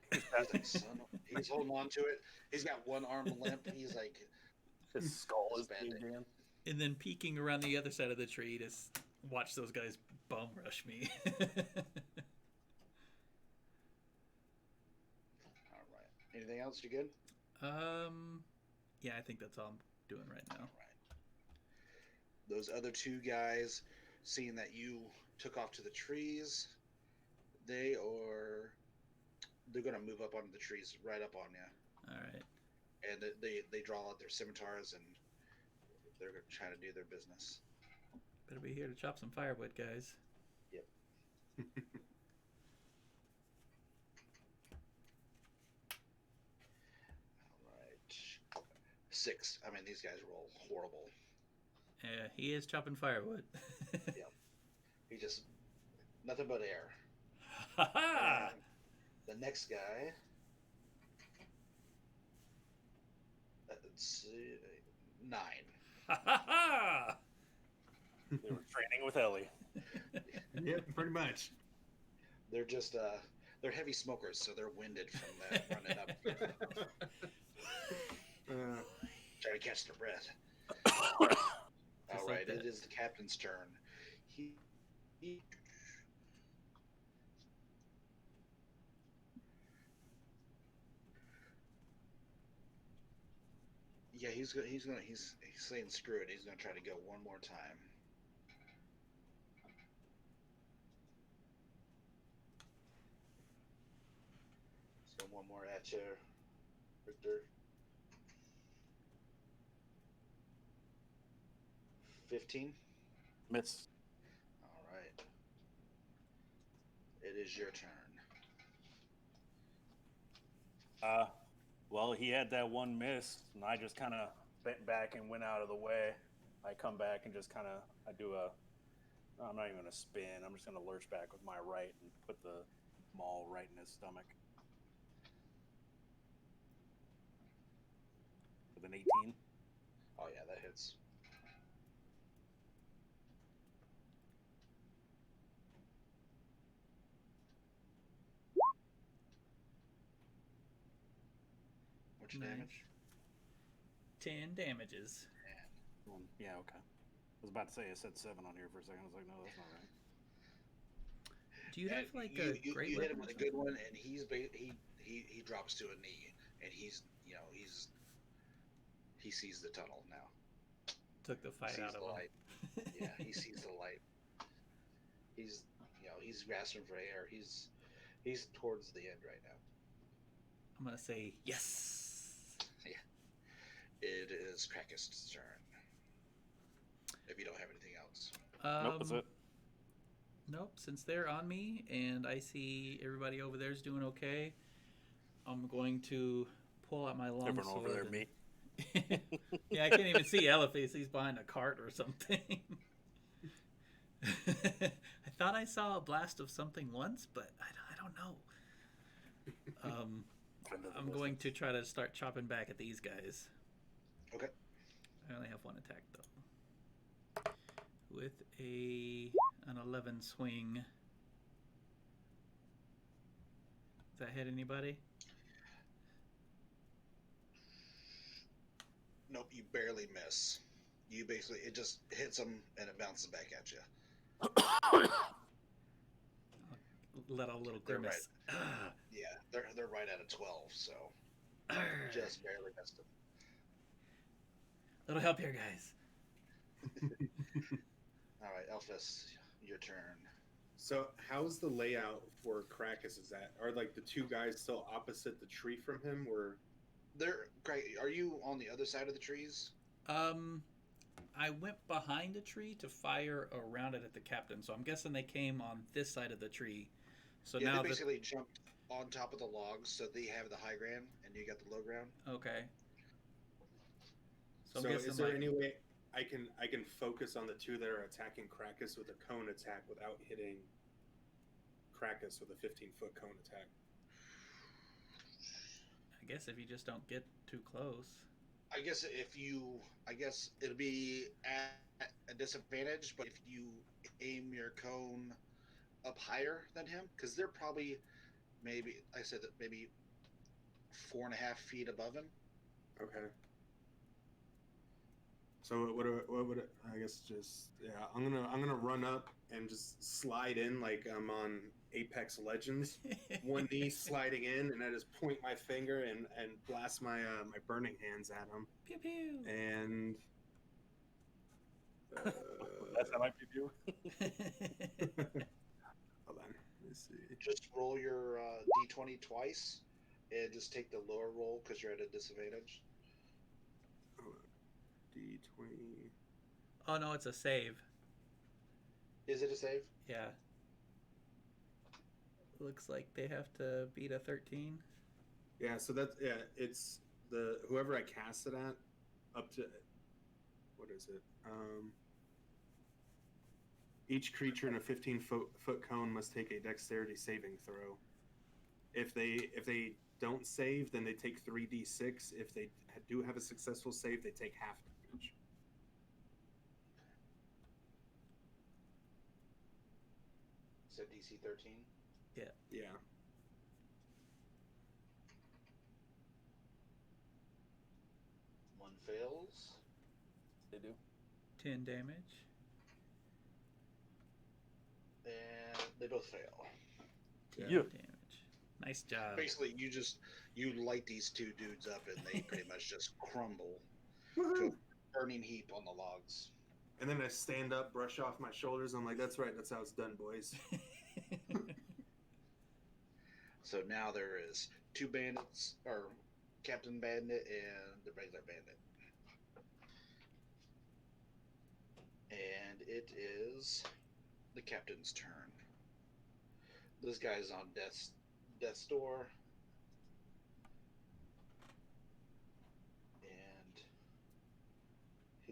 He's holding on to it. He's got one arm limp. He's like, his skull is banding. banding. And then peeking around the other side of the tree to watch those guys bum rush me. All right. Anything else? You good? Yeah, I think that's all I'm doing right now. All right. Those other two guys, seeing that you took off to the trees, they're gonna move up onto the trees, right up on you. All right. And they draw out their scimitars and they're trying to do their business. Better be here to chop some firewood, guys. Yep. All right. 6. I mean, these guys roll horrible. Yeah, he is chopping firewood. Yep. He just nothing but air. Ha ha! The next guy. Let's see, 9. Ha ha ha! They were training with Ellie. Yep, pretty much. They're just they're heavy smokers, so they're winded from that running up. Trying to catch their breath. All right, it is the captain's turn. He yeah, he's saying screw it. He's gonna try to go one more time. So one more at you, Richter. 15. Miss. All right. It is your turn. Well, he had that one miss, and I just kind of bent back and went out of the way. I come back and just kind of, I do a, I'm not even going to spin. I'm just going to lurch back with my right and put the maul right in his stomach. With an 18. Oh yeah, that hits. What's your Nice. damage? 10 damages. Yeah, okay. I was about to say, I said 7 on here for a second. I was like, no, that's not right. Do you have And like you, a great you hit him weapon with or a good something? one, and he drops to a knee, and he sees the tunnel now. Took the He fight sees out of the him. light. Yeah, he sees the light. He's grasping for air. He's towards the end right now. I'm gonna say yes. Yeah. It is Krakist's turn. If you don't have anything else. Nope, that's it. Nope. Since they're on me and I see everybody over there's doing okay, I'm going to pull out my Everyone longsword. over there, me. Yeah, I can't even see Elephas. He's behind a cart or something. I thought I saw a blast of something once, but I don't know. I'm going to try to start chopping back at these guys. Okay. I only have one attack though. With an 11 swing. Does that hit anybody? Nope, you barely miss. It just hits him and it bounces back at you. Let out a little They're grimace. right. Yeah, they're right at a 12, so just barely missed him. Little help here, guys. All right, Elphys, your turn. So how's the layout for Krakus? Are like the two guys still opposite the tree from him, or Are you on the other side of the trees? I went behind a tree to fire around it at the captain, so I'm guessing they came on this side of the tree. So Yeah, now they basically jumped on top of the logs, so they have the high ground and you got the low ground. Okay. so is there any way I can focus on the two that are attacking Krakus with a cone attack without hitting Krakus with a 15-foot cone attack? I guess if you just don't get too close. I guess it'll be at a disadvantage, but if you aim your cone up higher than him, because they're probably maybe 4.5 feet above him. Okay. So what would it, I guess just I'm gonna run up and just slide in like I'm on Apex Legends, one knee sliding in, and I just point my finger and blast my my burning hands at him. Pew pew. And That's how I view. hold on, let me see. Just roll your d20 twice, and just take the lower roll because you're at a disadvantage. D20. Oh no, it's a save. Is it a save? Yeah. Looks like they have to beat a 13. Yeah, so it's the whoever I cast it at up to what is it? Each creature in a 15-foot cone must take a dexterity saving throw. If they don't save, then they take 3d6. If they do have a successful save, they take half damage. So DC 13. Yeah. Yeah. One fails. They do. 10 damage. And they both fail. 10 Yeah. damage. Nice job. Basically, you light these two dudes up, and they pretty much just crumble to a burning heap on the logs. And then I stand up, brush off my shoulders. I'm like, that's right. That's how it's done, boys. So now there is two bandits, or Captain Bandit and the regular bandit. And it is the captain's turn. This guy's on death's door.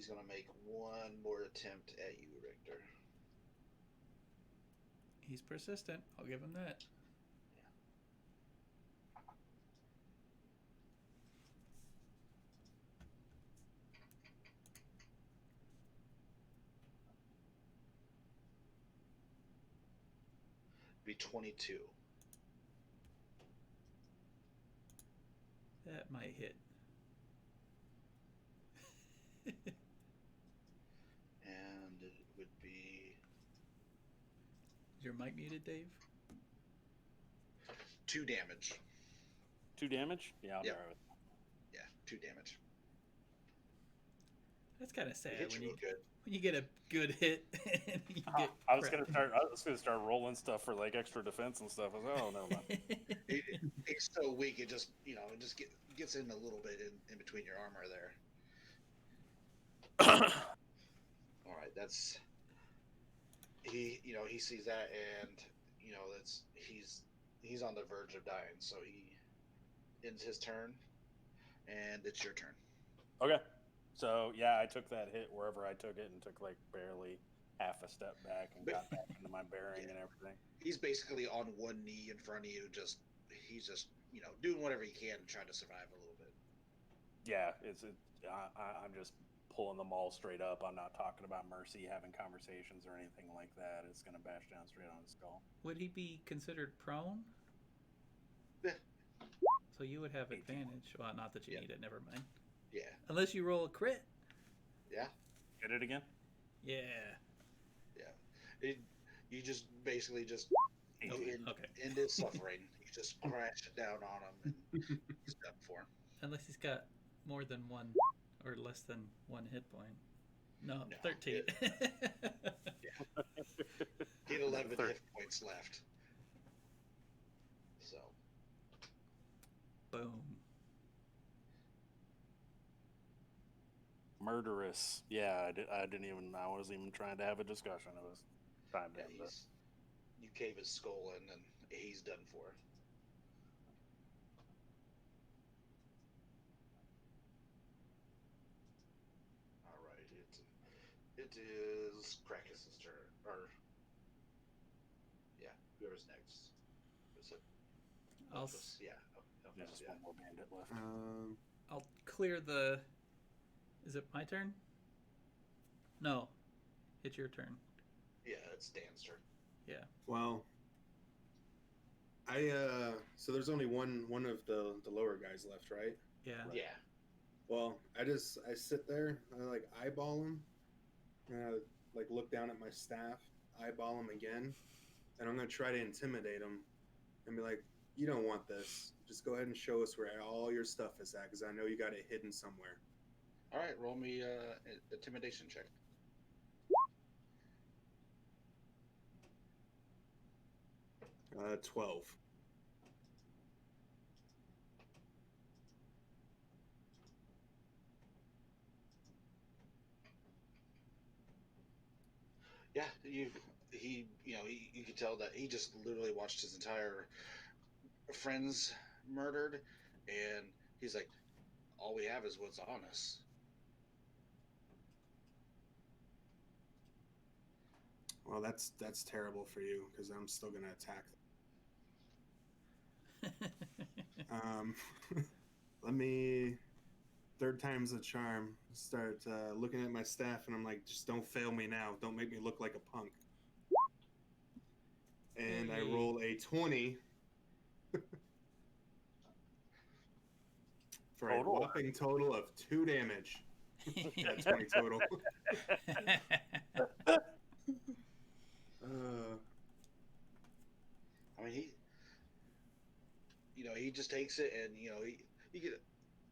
He's gonna make one more attempt at you, Richter. He's persistent. I'll give him that. Be 22. That might hit. And it would be Is your mic muted, Dave? 2 damage. 2 damage? Yeah, I'll be Yep. alright with Yeah, 2 damage. That's kind of It sad hit you real good. when you get a good hit and you that. get. I was crap. gonna start rolling stuff for like extra defense and stuff. I was like, oh, never mind. It's so weak. It just gets in a little bit in between your armor there. All right, that's he. He sees that, and that's he's on the verge of dying. So he ends his turn, and it's your turn. Okay. So yeah, I took that hit wherever I took it and took like barely half a step back and got back into my bearing and everything. He's basically on one knee in front of you. He's just doing whatever he can to try to survive a little bit. Yeah, I'm just pulling them all straight up. I'm not talking about mercy, having conversations or anything like that. It's gonna bash down straight on his skull. Would he be considered prone? Yeah. So you would have 18. advantage. Well, not that you Yeah. need it. Never mind. Yeah. Unless you roll a crit. Yeah. Get it again? Yeah. You just basically just Okay. end his suffering. You just crash it down on him, and he's done for. Unless he's got more than one or less than one hit point. No, No, 13. He had 11 hit points left. So Boom. Murderous. Yeah, I wasn't even trying to have a discussion. It was time to yeah, end this. you cave his skull in, and he's done for. All right, it is Krakus's turn, or whoever's next. Is it? I'll Elphus? Yeah. There's Elphus, just yeah. one more bandit left. I'll clear the. Is it my turn? No, it's your turn. Yeah, it's Dan's turn. Yeah. Well, so there's only one of the lower guys left, right? Yeah. Yeah. Well, I sit there, I like eyeball him, and I like look down at my staff, eyeball him again, and I'm gonna try to intimidate him, and be like, "You don't want this. Just go ahead and show us where all your stuff is at, because I know you got it hidden somewhere." All right, roll me intimidation check. Uh, 12. Yeah, you could tell that he just literally watched his entire friends murdered, and he's like, all we have is what's on us. Well, that's terrible for you, because I'm still gonna attack. Let me, third time's a charm, start looking at my staff, and I'm like, just don't fail me now. Don't make me look like a punk. And I roll a 20 for a whopping total of 2 damage. Yeah, 20 total. I mean, he just takes it, and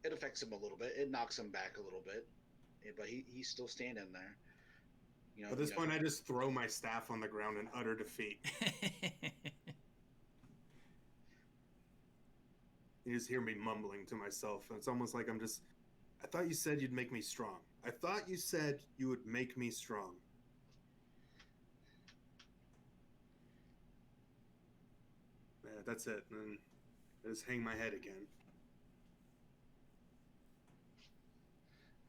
it affects him a little bit. It knocks him back a little bit, but he's still standing there. At this point, I just throw my staff on the ground in utter defeat. You just hear me mumbling to myself. It's almost like I thought you said you'd make me strong. I thought you said you would make me strong. Yeah, that's it. And I just hang my head again.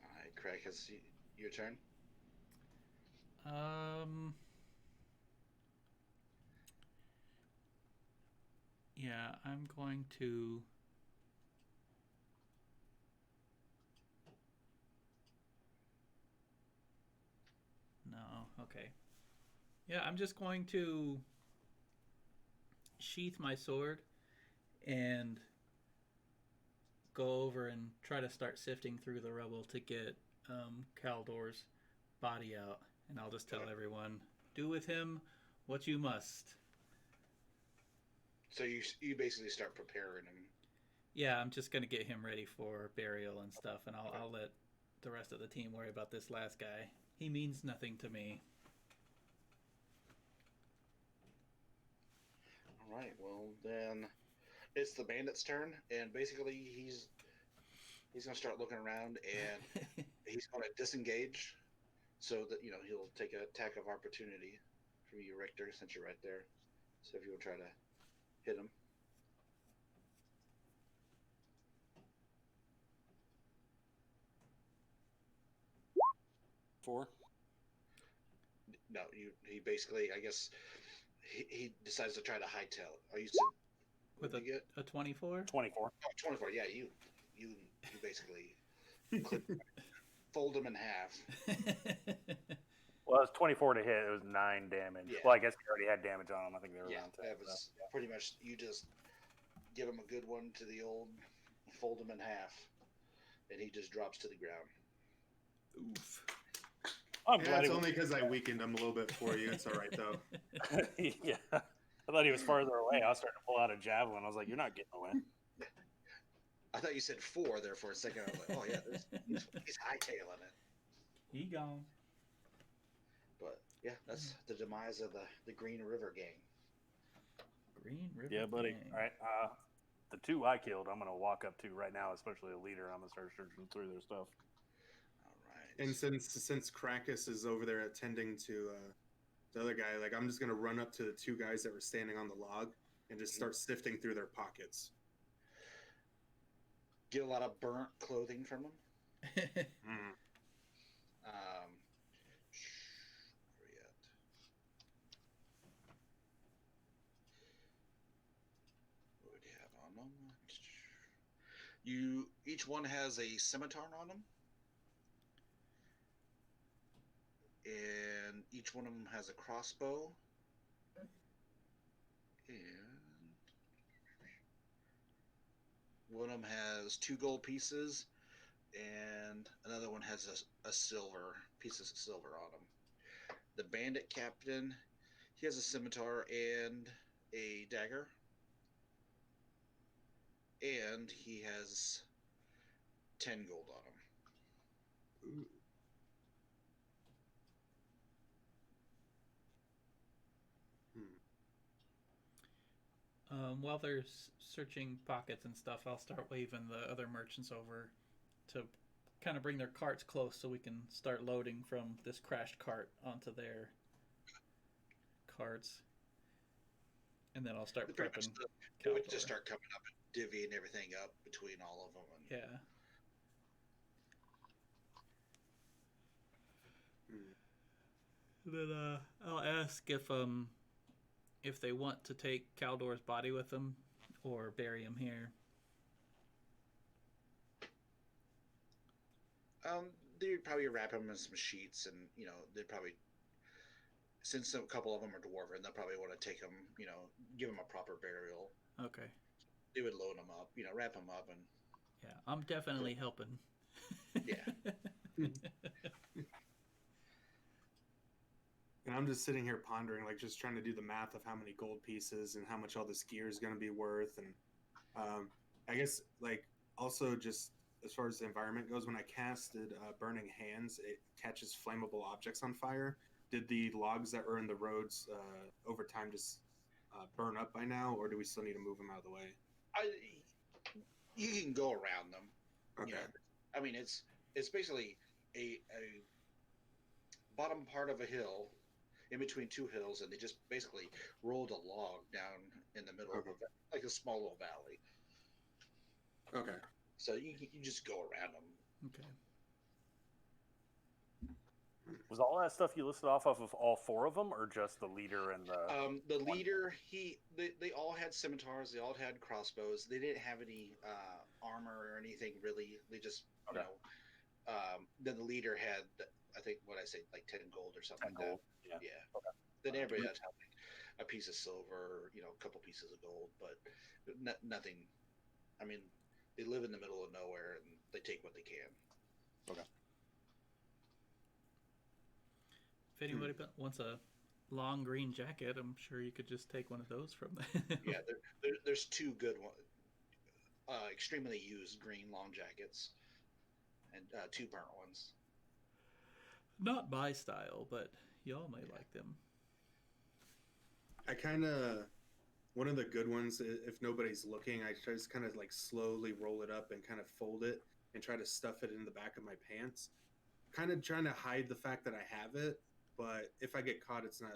All right, Craig, as Your turn. Yeah, I'm going to. No, okay. Yeah, I'm just going to sheath my sword and go over and try to start sifting through the rubble to get Caldor's body out. And I'll just tell everyone, do with him what you must. So you basically start preparing him. Yeah, I'm just going to get him ready for burial and stuff, and I'll let the rest of the team worry about this last guy. He means nothing to me. All right. Well, then it's the bandit's turn, and basically he's going to start looking around, and he's going to disengage, so that he'll take an attack of opportunity from you, Richter, since you're right there. So if you will try to hit him. Four. No, he basically, I guess, he decides to try to hightail it. Are you with a 24? 24. Oh, 24. Yeah, you basically fold him in half. Well, it was 24 to hit. It was 9 damage. Yeah. Well, I guess he already had damage on him. I think they were around 10. That was pretty much, you just give him a good one to the old, fold him in half, and he just drops to the ground. Oof. I'm Yeah, glad it's only because I weakened him a little bit for you. It's all right, though. Yeah. I thought he was farther away. I was starting to pull out a javelin. I was like, you're not getting away. I thought you said 4 there for a second. I was like, oh, yeah, he's hightailing it. He gone. But, yeah, that's the demise of the Green River gang. Green River Yeah, buddy. gang. All right. The 2 I killed, I'm going to walk up to right now, especially the leader. I'm going to start searching through their stuff. All right. And since Krakus is over there attending to the other guy, like I'm just gonna run up to the 2 guys that were standing on the log and just start sifting through their pockets. Get a lot of burnt clothing from them. Mm. Where we at? What do you have on them? Each one has a scimitar on them, and each one of them has a crossbow, and one of them has 2 gold pieces, and another one has a silver pieces of silver on them. The bandit captain, he has a scimitar and a dagger, and he has 10 gold on him. Ooh. While they're searching pockets and stuff, I'll start waving the other merchants over to kind of bring their carts close so we can start loading from this crashed cart onto their carts. And then I'll start prepping. We would just start coming up and divvying everything up between all of them. And yeah. Then I'll ask if they want to take Caldor's body with them or bury him here. They'd probably wrap him in some sheets, and they'd probably, since a couple of them are dwarven, they'll probably want to take him, give him a proper burial. Okay. They would load him up, wrap him up, and yeah, I'm definitely helping. Yeah. And I'm just sitting here pondering, like just trying to do the math of how many gold pieces and how much all this gear is going to be worth. And I guess like also just as far as the environment goes, when I casted Burning Hands, it catches flammable objects on fire. Did the logs that were in the roads over time just burn up by now, or do we still need to move them out of the way? You can go around them. Okay. I mean, it's basically a bottom part of a hill in between 2 hills, and they just basically rolled a log down in the middle of like a small little valley. Okay. So you just go around them. Okay. Was all that stuff you listed off of all 4 of them, or just the leader and The leader, they all had scimitars, they all had crossbows. They didn't have any armor or anything really. They just, Okay. then the leader had, I think, what I say, like 10 gold or something 10 like gold? that. Yeah. Yeah. Okay. Then everybody else had like a piece of silver, a couple pieces of gold, but nothing. I mean, they live in the middle of nowhere and they take what they can. Okay. If anybody wants a long green jacket, I'm sure you could just take one of those from them. Yeah, there's 2 good ones, extremely used green long jackets, and 2 burnt ones. Not my style, but y'all may like them. I kind of one of the good ones. If nobody's looking, I just kind of like slowly roll it up and kind of fold it and try to stuff it in the back of my pants. Kind of trying to hide the fact that I have it, but if I get caught, it's not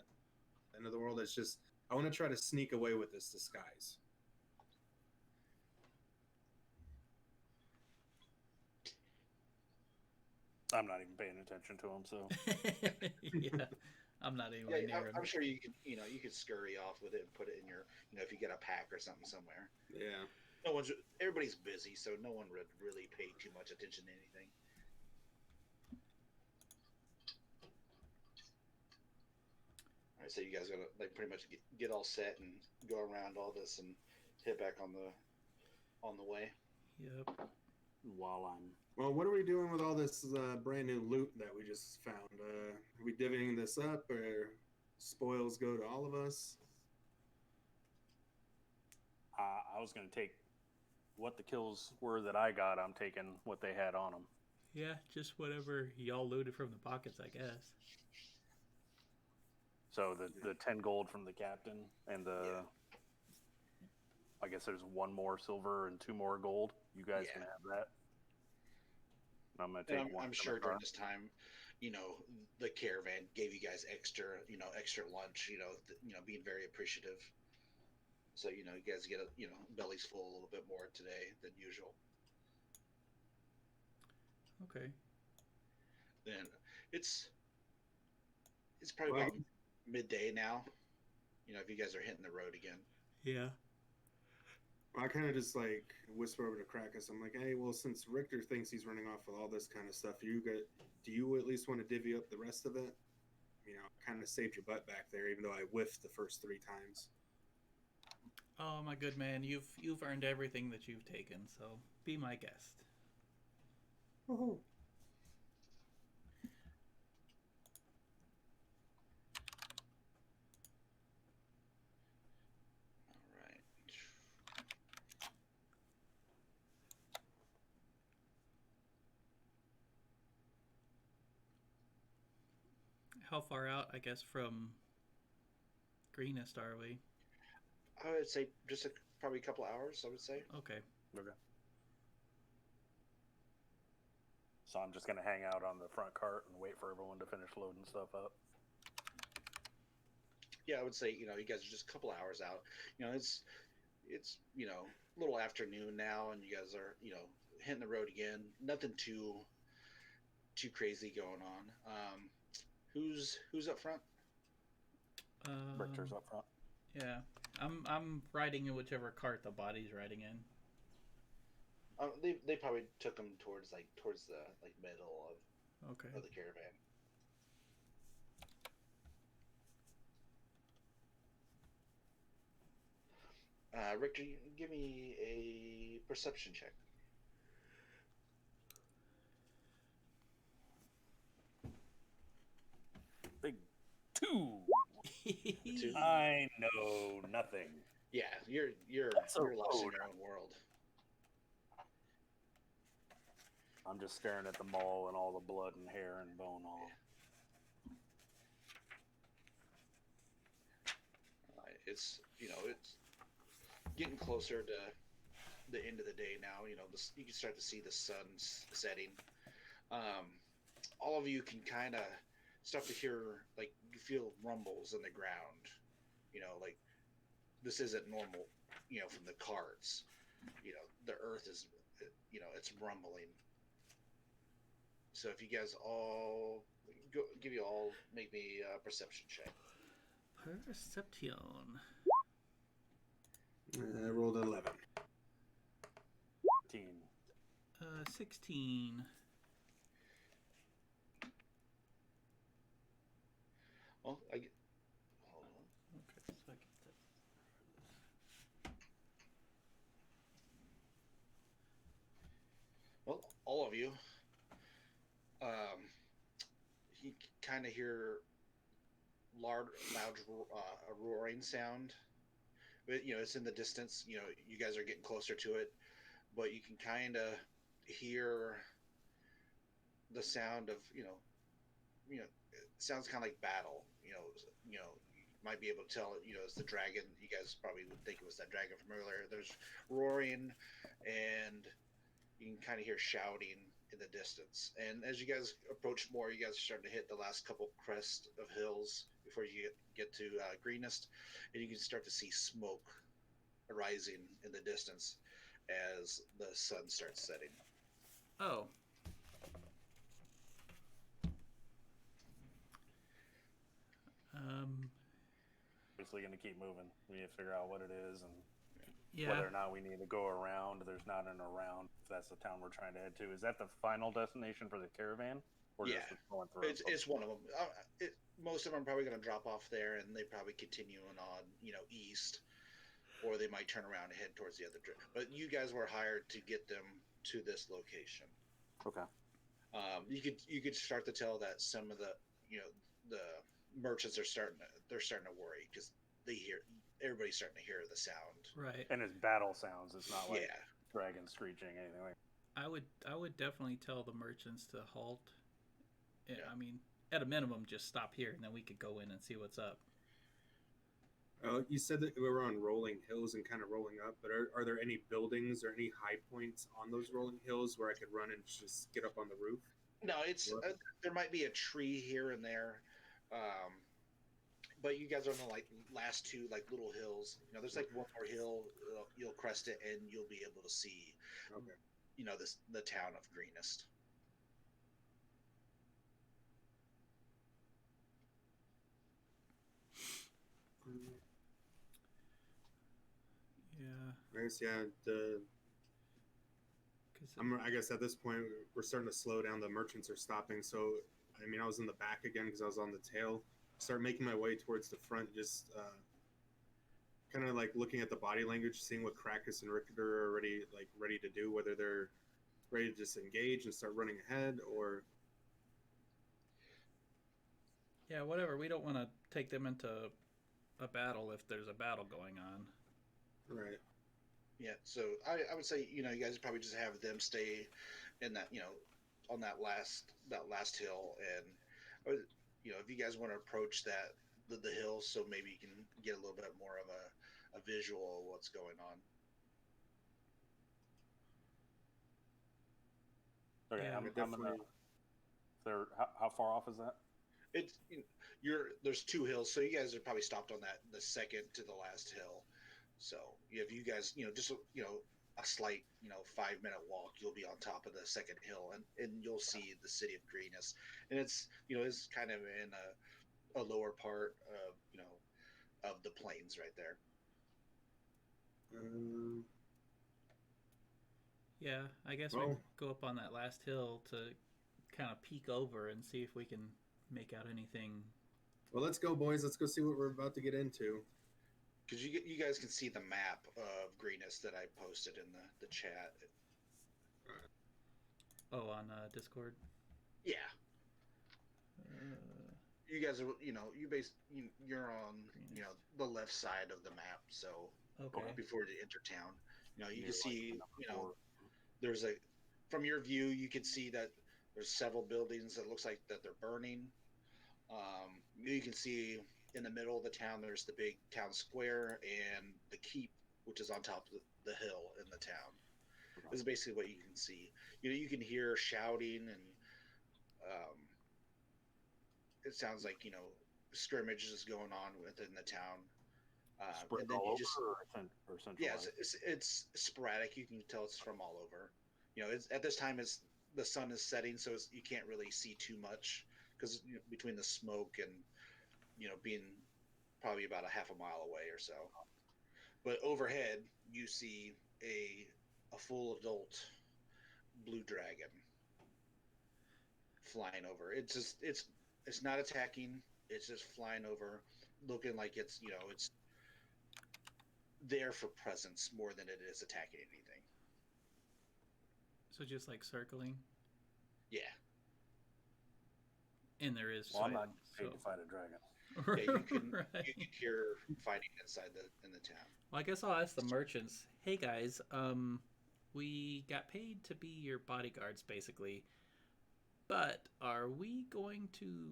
the end of the world. It's just I want to try to sneak away with this disguise. I'm not even paying attention to them, so. Yeah, I'm not anywhere Yeah, near I'm him. sure you could scurry off with it and put it in your, if you get a pack or something somewhere. Yeah. Everybody's busy, so no one would really pay too much attention to anything. All right, so you guys gotta like pretty much get all set and go around all this and hit back on the way. Yep. Well, what are we doing with all this brand new loot that we just found? Are we divvying this up, or spoils go to all of us? I was going to take what the kills were that I got. I'm taking what they had on them. Yeah, just whatever y'all looted from the pockets, I guess. So the 10 gold from the captain and I guess there's 1 more silver and 2 more gold. You guys can have that. I'm going to take one. I'm sure during this time, the caravan gave you guys extra lunch, being very appreciative. So, you guys get bellies full a little bit more today than usual. Okay. Then it's probably about midday now. If you guys are hitting the road again. Yeah. I kind of just like whisper over to Krakus. I'm like, hey, well, since Richter thinks he's running off with all this kind of stuff, do you at least want to divvy up the rest of it? Kind of saved your butt back there, even though I whiffed the first 3 times. Oh, my good man, you've earned everything that you've taken, so be my guest. Woohoo. All right. How far out, I guess, from Greenest are we? I would say just probably a couple hours, I would say. Okay. Okay. So I'm just going to hang out on the front cart and wait for everyone to finish loading stuff up. Yeah, I would say, you guys are just a couple hours out. It's a little afternoon now, and you guys are, hitting the road again. Nothing too crazy going on. Who's up front? Richter's up front. Yeah, I'm riding in whichever cart the body's riding in. They probably took them towards the middle of the caravan. Richter, give me a perception check. Big 2. 2. I know nothing. Yeah, you're lost in your own world. I'm just staring at the mall and all the blood and hair and bone all. It's getting closer to the end of the day now. You can start to see the sun setting. All of you can kind of start to hear, like, you feel rumbles in the ground. Like this isn't normal. From the carts. The earth is, it's rumbling. So if you guys all give you all make me a perception check. Perception. I rolled 11. 15. 16. Well, hold on. Okay, so I get that. Well, all of you, you kind of hear loud roaring sound. But it's in the distance. You guys are getting closer to it, but you can kind of hear the sound of it sounds kind of like battle. You might be able to tell. It's the dragon. You guys probably would think it was that dragon from earlier. There's roaring, and you can kind of hear shouting in the distance. And as you guys approach more, you guys are starting to hit the last couple crests of hills before you get to Greenest, and you can start to see smoke arising in the distance as the sun starts setting. Oh. Obviously going to keep moving. We need to figure out what it is and Yeah. whether or not we need to go around. There's not an around. If that's the town we're trying to head to. Is that the final destination for the caravan? Or Yeah. just going through? It's one of them. Most of them are probably going to drop off there, and they probably continue on, east, or they might turn around and head towards the other. But you guys were hired to get them to this location. Okay. You could start to tell that some of the the merchants are starting to worry because everybody's starting to hear the sound. Right. And it's battle sounds. It's not like Yeah. dragons screeching anything like. I would definitely tell the merchants to halt. Yeah. I mean, at a minimum, just stop here, and then we could go in and see what's up. You said that we were on rolling hills and kind of rolling up, but are there any buildings or any high points on those rolling hills where I could run and just get up on the roof? No, it's there might be a tree here and there, but you guys are on the last two little hills. There's one more hill. You'll crest it, and you'll be able to see. Okay. The town of Greenest. Yeah. I guess I guess at this point we're starting to slow down. The merchants are stopping, so I was in the back again because I was on the tail. Start making my way towards the front, just kind of looking at the body language, seeing what Krakus and Richter are ready to do, whether they're ready to disengage and start running ahead or. Yeah, whatever. We don't want to take them into a battle if there's a battle going on. Right. Yeah, so I would say you guys probably just have them stay in that on that last hill, and if you guys want to approach the hill, so maybe you can get a little bit more of a visual of what's going on. Okay, Yeah, I'm gonna. How far off is that? It's there's two hills, so you guys are probably stopped on the second to the last hill. So if you guys just a slight 5-minute walk, you'll be on top of the second hill, and you'll see the city of Greenest, and it's it's kind of in a lower part of the plains right there. Yeah, I guess we go up on that last hill to kind of peek over and see if we can make out anything. Well, let's go, boys. Let's go see what we're about to get into. Because you guys can see the map of Greenest that I posted in the chat. Oh, on Discord. Yeah. You guys are you're on the left side of the map, so okay. Before you enter town, you can see there's from your view you can see that there's several buildings that looks like that they're burning. You can see in the middle of the town there's the big town square and the keep, which is on top of the hill in the town. This is basically what you can see. You can hear shouting, and it sounds like scrimmages going on within the town. Spread and then all you just over or centralized? yeah, it's sporadic. You can tell it's from all over. It's at this time the sun is setting, so you can't really see too much because between the smoke and being probably about a half a mile away or so. But overhead, you see a full adult blue dragon flying over. It's not attacking. It's just flying over, looking like it's there for presence more than it is attacking anything. So just like circling, Yeah, and there is. Well, I'm fighting, not paid to fight a dragon. yeah. You can Right. you can hear fighting inside in the town. Well, I guess I'll ask the merchants. Hey guys, we got paid to be your bodyguards, basically. But are we going to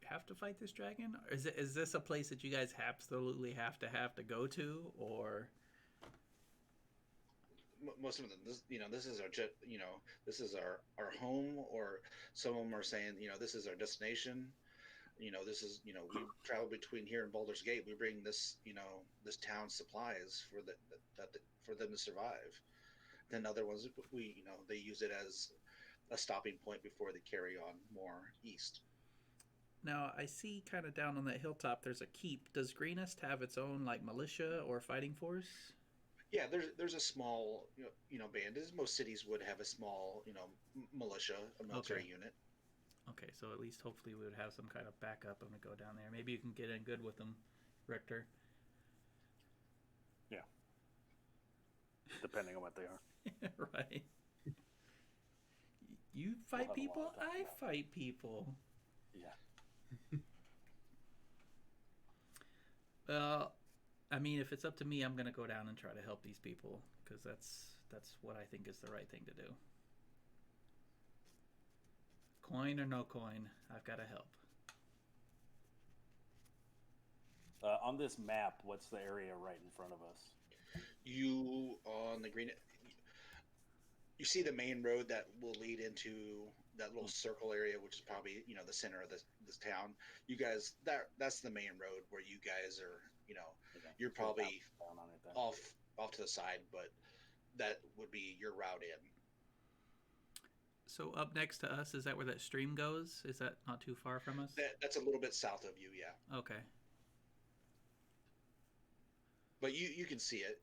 have to fight this dragon? Or is this a place that you guys absolutely have to go to, or? Most of them, this is our this is our home, or some of them are saying, this is our destination. This is, we travel between here and Baldur's Gate. We bring this, this town supplies for them to survive. Then other ones, they use it as a stopping point before they carry on more east. Now I see kind of down on that hilltop. There's a keep. Does Greenest have its own like militia or fighting force? Yeah, there's a small, band. As most cities would have a small, militia, a military unit. Okay, so at least hopefully we would have some kind of backup when we go down there. Maybe you can get in good with them, Richter. Yeah. Depending on what they are. Right. You fight We'll have a lot people, of time I about fight people. Yeah. Well, I mean, if it's up to me, I'm gonna go down and try to help these people because that's what I think is the right thing to do. Coin or no coin, I've got to help. On this map, what's the area right in front of us? You on the green, you see the main road that will lead into that little circle area, which is probably the center of this town. You guys, that's the main road where you guys are. Okay. You're probably down on it then. off to the side, but that would be your route in. So up next to us, is that where that stream goes? Is that not too far from us? That's a little bit south of you, yeah. Okay. But you can see it.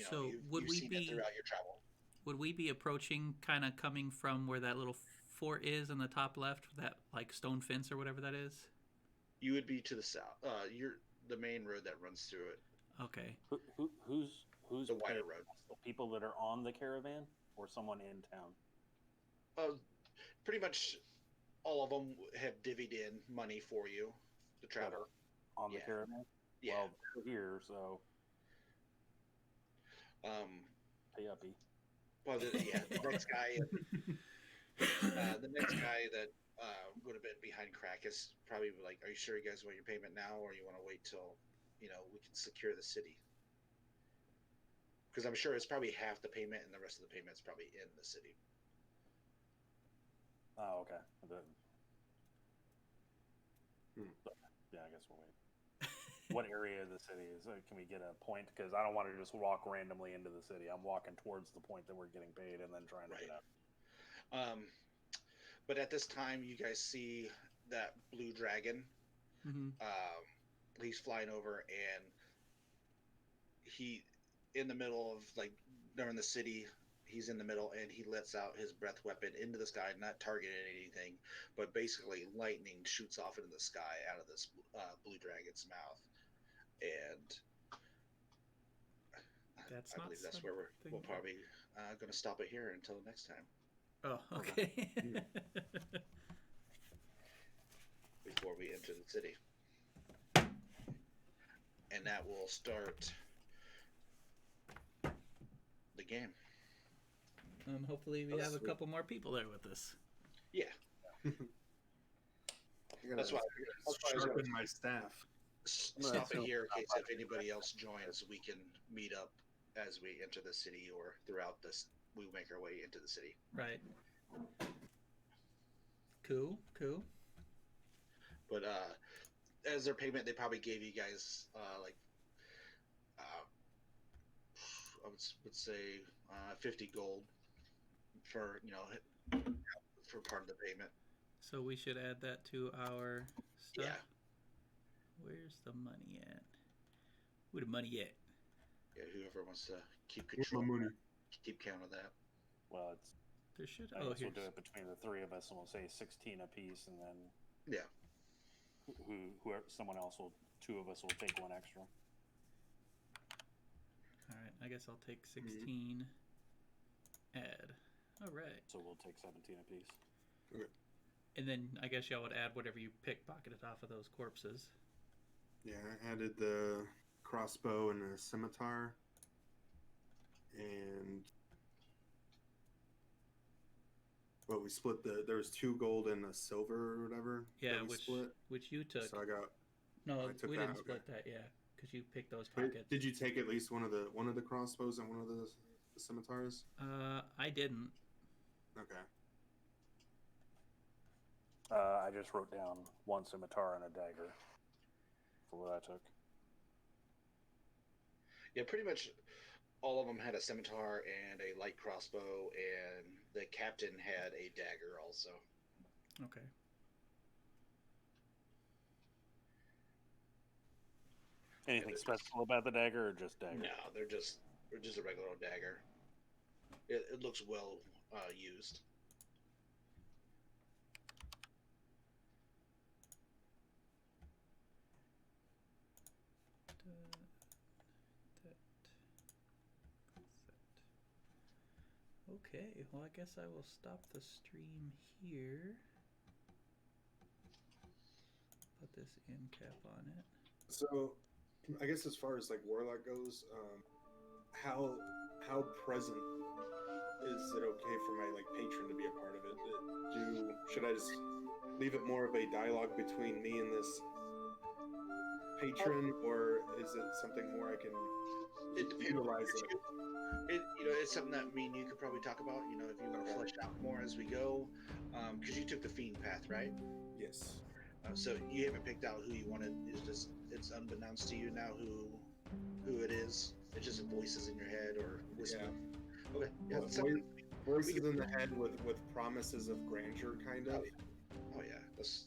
So would you've we seen it throughout your travel. Would we be approaching, kind of coming from where that little fort is in the top left, that like stone fence or whatever that is? You would be to the south. You're the main road that runs through it. Okay. Who's The wider paying? road. The people that are on the caravan, or someone in town? Pretty much all of them have divvied in money for you to travel. On the Yeah. caravan? Yeah. Well, they're here, so pay uppy. Well, the next guy, that would have been behind crack is probably like, "Are you sure you guys want your payment now, or you want to wait till we can secure the city?" Because I'm sure it's probably half the payment, and the rest of the payment is probably in the city. Oh, okay. Yeah, I guess we'll wait. What area of the city is it? Can we get a point? Because I don't want to just walk randomly into the city. I'm walking towards the point that we're getting paid and then trying to get out. But at this time, you guys see that blue dragon. Mm-hmm. He's flying over, and he, in the middle of during the city, he's in the middle, and he lets out his breath weapon into the sky, not targeting anything, but basically lightning shoots off into the sky out of this blue dragon's mouth, and That's I not believe that's something- where we'll probably going to stop it here until next time. Oh, okay. Before we enter the city. And that will start the game. And hopefully we Oh, have a sweet. couple more people there with us. Yeah. That's why I was Sharpen my staff. stop it here in case if anybody else joins, we can meet up as we enter the city or throughout this. We make our way into the city. Right. Cool. But as their payment, they probably gave you guys I would say 50 gold for for part of the payment. So we should add that to our stuff. Yeah. Where's the money at? Where the money at? Yeah, whoever wants to keep Where's my control, money? keep count of that. Well, it's. There should. I Oh, guess we'll here's. do it between the three of us, and we'll say 16 apiece, and then Yeah. whoever, someone else will. Two of us will take one extra. All right. I guess I'll take 16. Add. All right. So we'll take 17 apiece. And then I guess y'all would add whatever you pickpocketed off of those corpses. Yeah, I added the crossbow and a scimitar. And well, we split there was 2 gold and a silver or whatever. Yeah, that we split. which you took. So I got. No, I took we that, didn't okay. split that. Yeah, because you picked those Wait, pockets. did you take at least one of the crossbows and one of the scimitars? I didn't. Okay. I just wrote down one scimitar and a dagger for what I took. Yeah, pretty much all of them had a scimitar and a light crossbow, and the captain had a dagger also. Okay. Anything special about the dagger, or just dagger? No, they're just a regular old dagger. It looks well used. Okay, well, I guess I will stop the stream here. Put this end cap on it. So, I guess as far as like Warlock goes, how present is it okay for my like patron to be a part of it? Should I just leave it more of a dialogue between me and this patron, or is it something more I can utilize it? It's something that me and you could probably talk about. If you want to flesh out more as we go, because you took the fiend path, right? Yes. So you haven't picked out who you wanted. It's unbeknownst to you now who it is. It's just voices in your head or whisper. Yeah. Okay. Yeah. Voices in the head with promises of grandeur, kind of. Oh yeah. That's